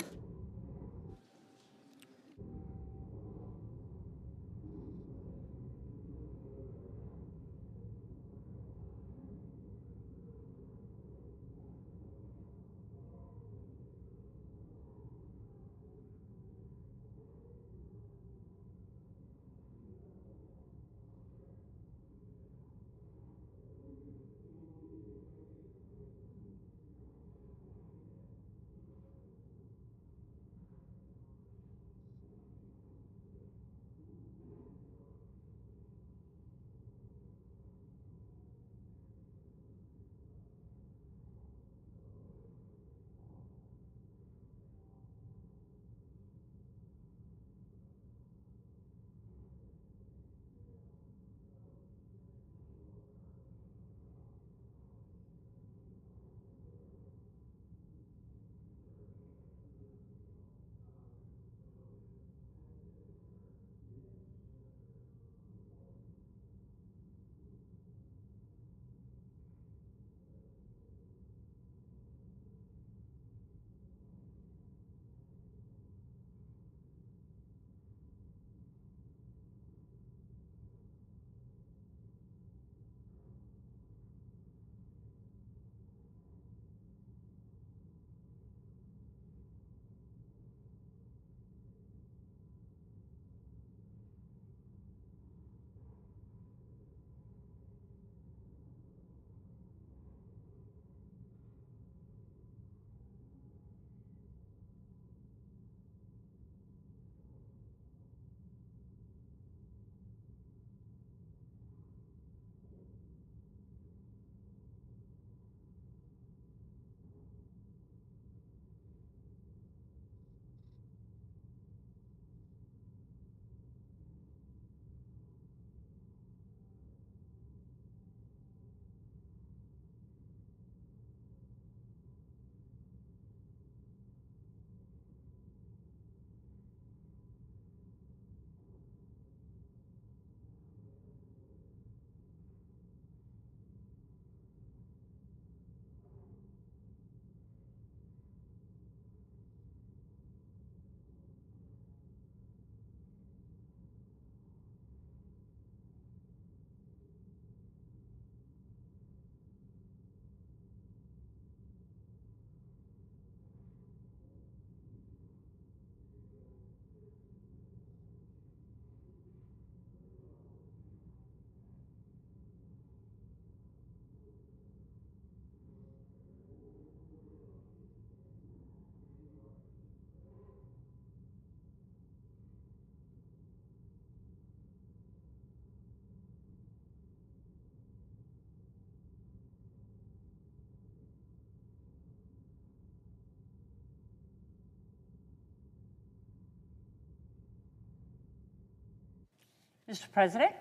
Mr. President,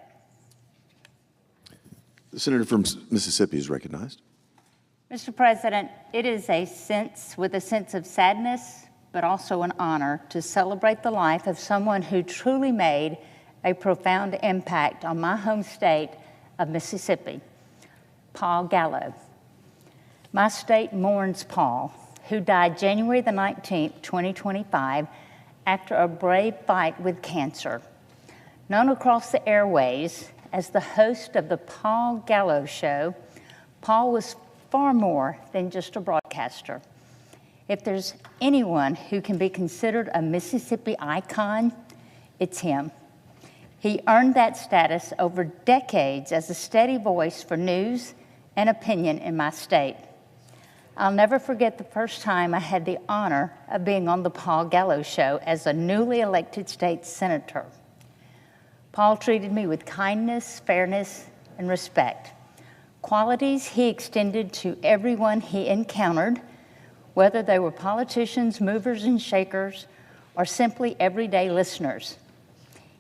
The senator from Mississippi is recognized. Mr. President, it is with a sense of sadness, but also an honor to celebrate the life of someone who truly made a profound impact on my home state of Mississippi, Paul Gallo. My state mourns Paul, who died January the 19th, 2025, after a brave fight with cancer. Known across the airways as the host of the Paul Gallo Show, Paul was far more than just a broadcaster. If there's anyone who can be considered a Mississippi icon, it's him. He earned that status over decades as a steady voice for news and opinion in my state. I'll never forget the first time I had the honor of being on the Paul Gallo Show as a newly elected state senator. Paul treated me with kindness, fairness, and respect, qualities he extended to everyone he encountered, whether they were politicians, movers and shakers, or simply everyday listeners.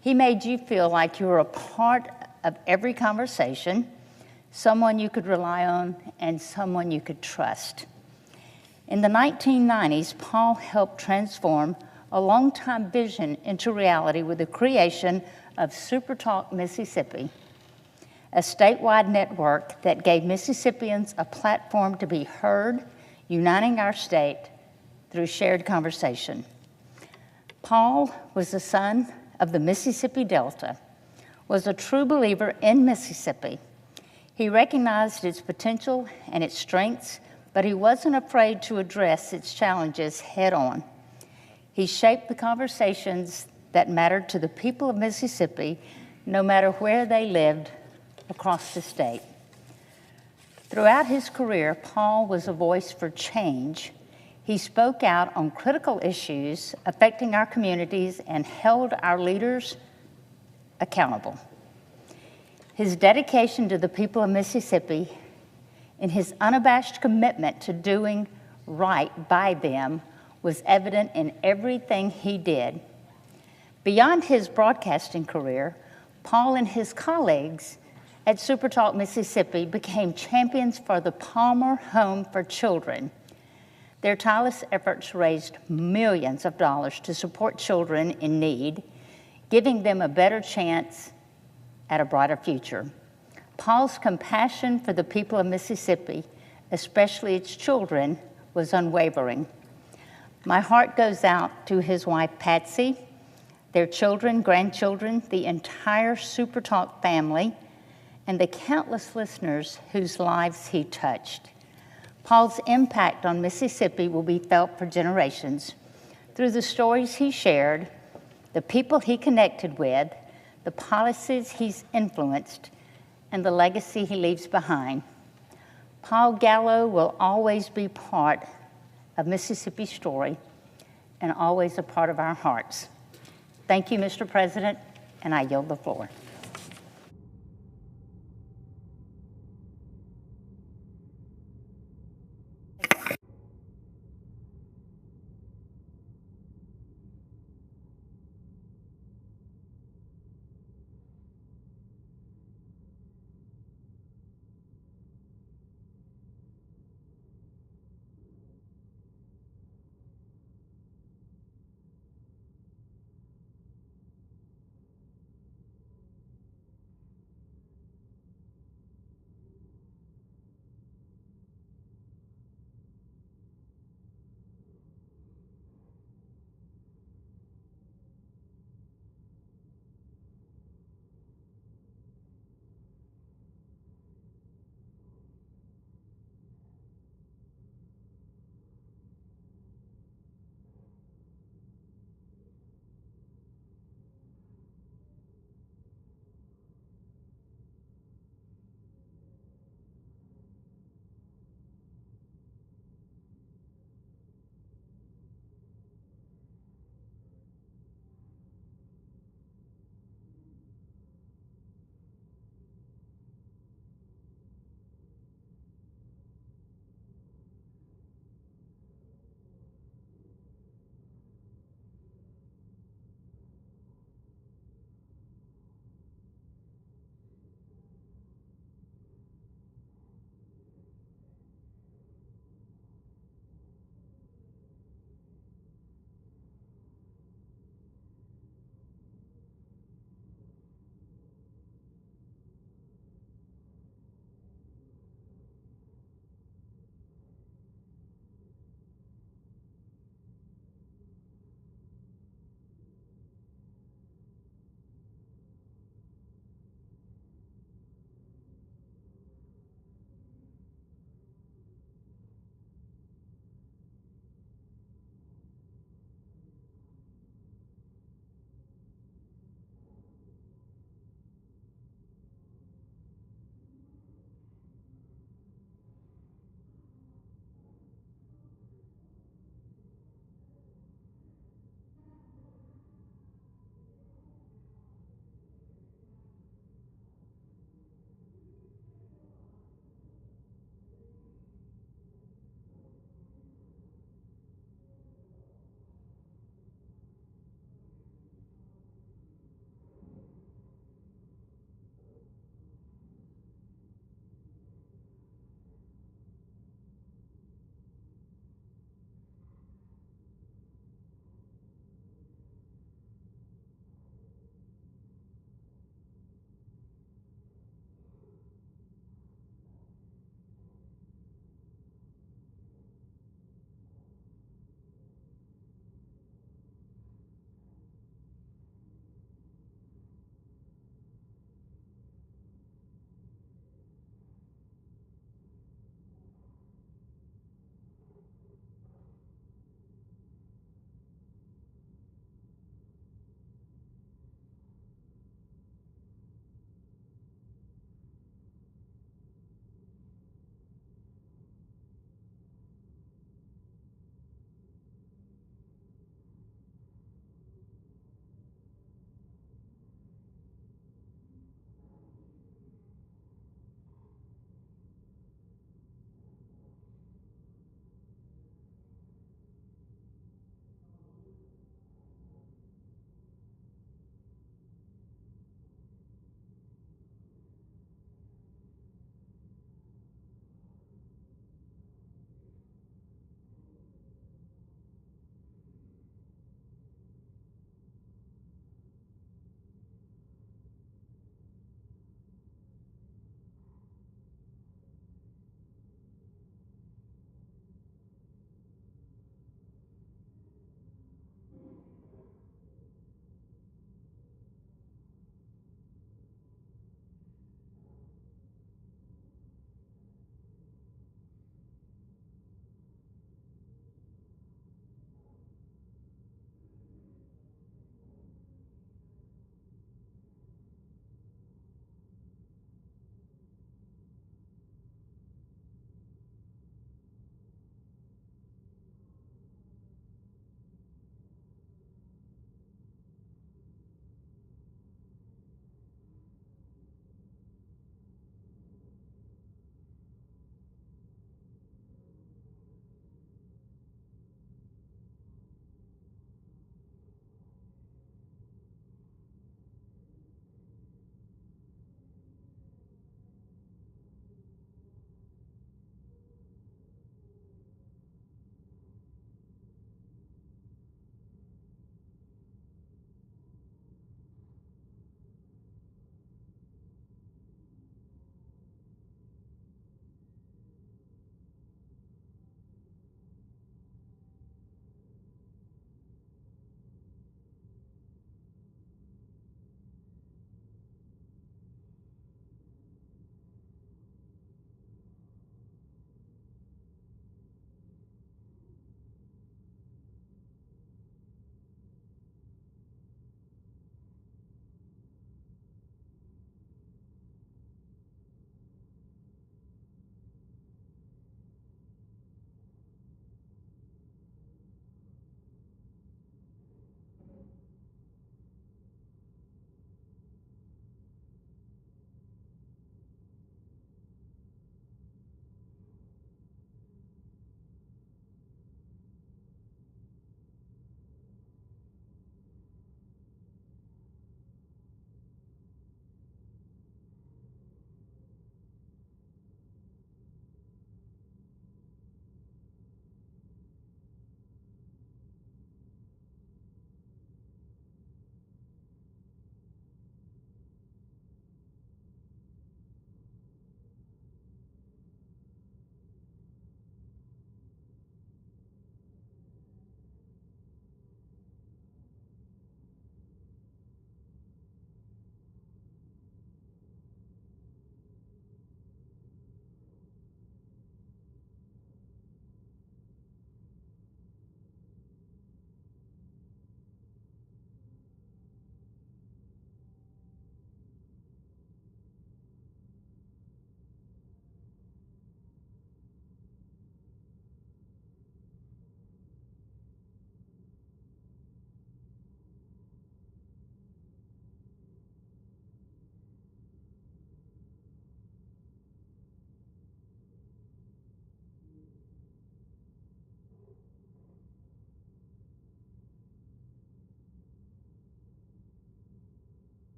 He made you feel like you were a part of every conversation, someone you could rely on, and someone you could trust. In the 1990s, Paul helped transform a long-time vision into reality with the creation of SuperTalk Mississippi, a statewide network that gave Mississippians a platform to be heard, uniting our state through shared conversation. Paul was the son of the Mississippi Delta, was a true believer in Mississippi. He recognized its potential and its strengths, but he wasn't afraid to address its challenges head-on. He shaped the conversations that mattered to the people of Mississippi, no matter where they lived across the state. Throughout his career, Paul was a voice for change. He spoke out on critical issues affecting our communities and held our leaders accountable. His dedication to the people of Mississippi and his unabashed commitment to doing right by them was evident in everything he did. Beyond his broadcasting career, Paul and his colleagues at SuperTalk Mississippi became champions for the Palmer Home for Children. Their tireless efforts raised millions of dollars to support children in need, giving them a better chance at a brighter future. Paul's compassion for the people of Mississippi, especially its children, was unwavering. My heart goes out to his wife, Patsy, their children, grandchildren, the entire SuperTalk family, and the countless listeners whose lives he touched. Paul's impact on Mississippi will be felt for generations through the stories he shared, the people he connected with, the policies he's influenced, and the legacy he leaves behind. Paul Gallo will always be part of Mississippi's story and always a part of our hearts. Thank you, Mr. President, and I yield the floor.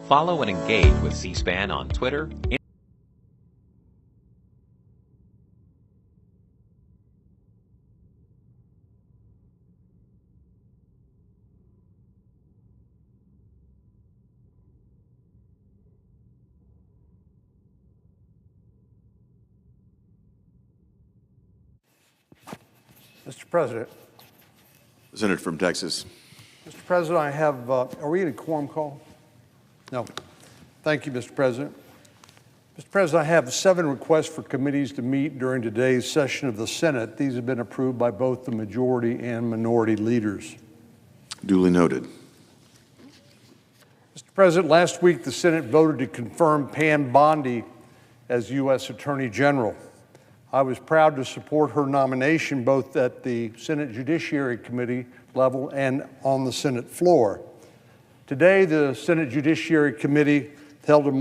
Follow and engage with C-SPAN on Twitter, Mr. President. Senator from Texas. Mr. President, I have, are we in a quorum call? No. Thank you, Mr. President. Mr. President, I have 7 requests for committees to meet during today's session of the Senate. These have been approved by both the majority and minority leaders. Duly noted. Mr. President, last week the Senate voted to confirm Pam Bondi as U.S. Attorney General. I was proud to support her nomination both at the Senate Judiciary Committee level and on the Senate floor. Today, the Senate Judiciary Committee held a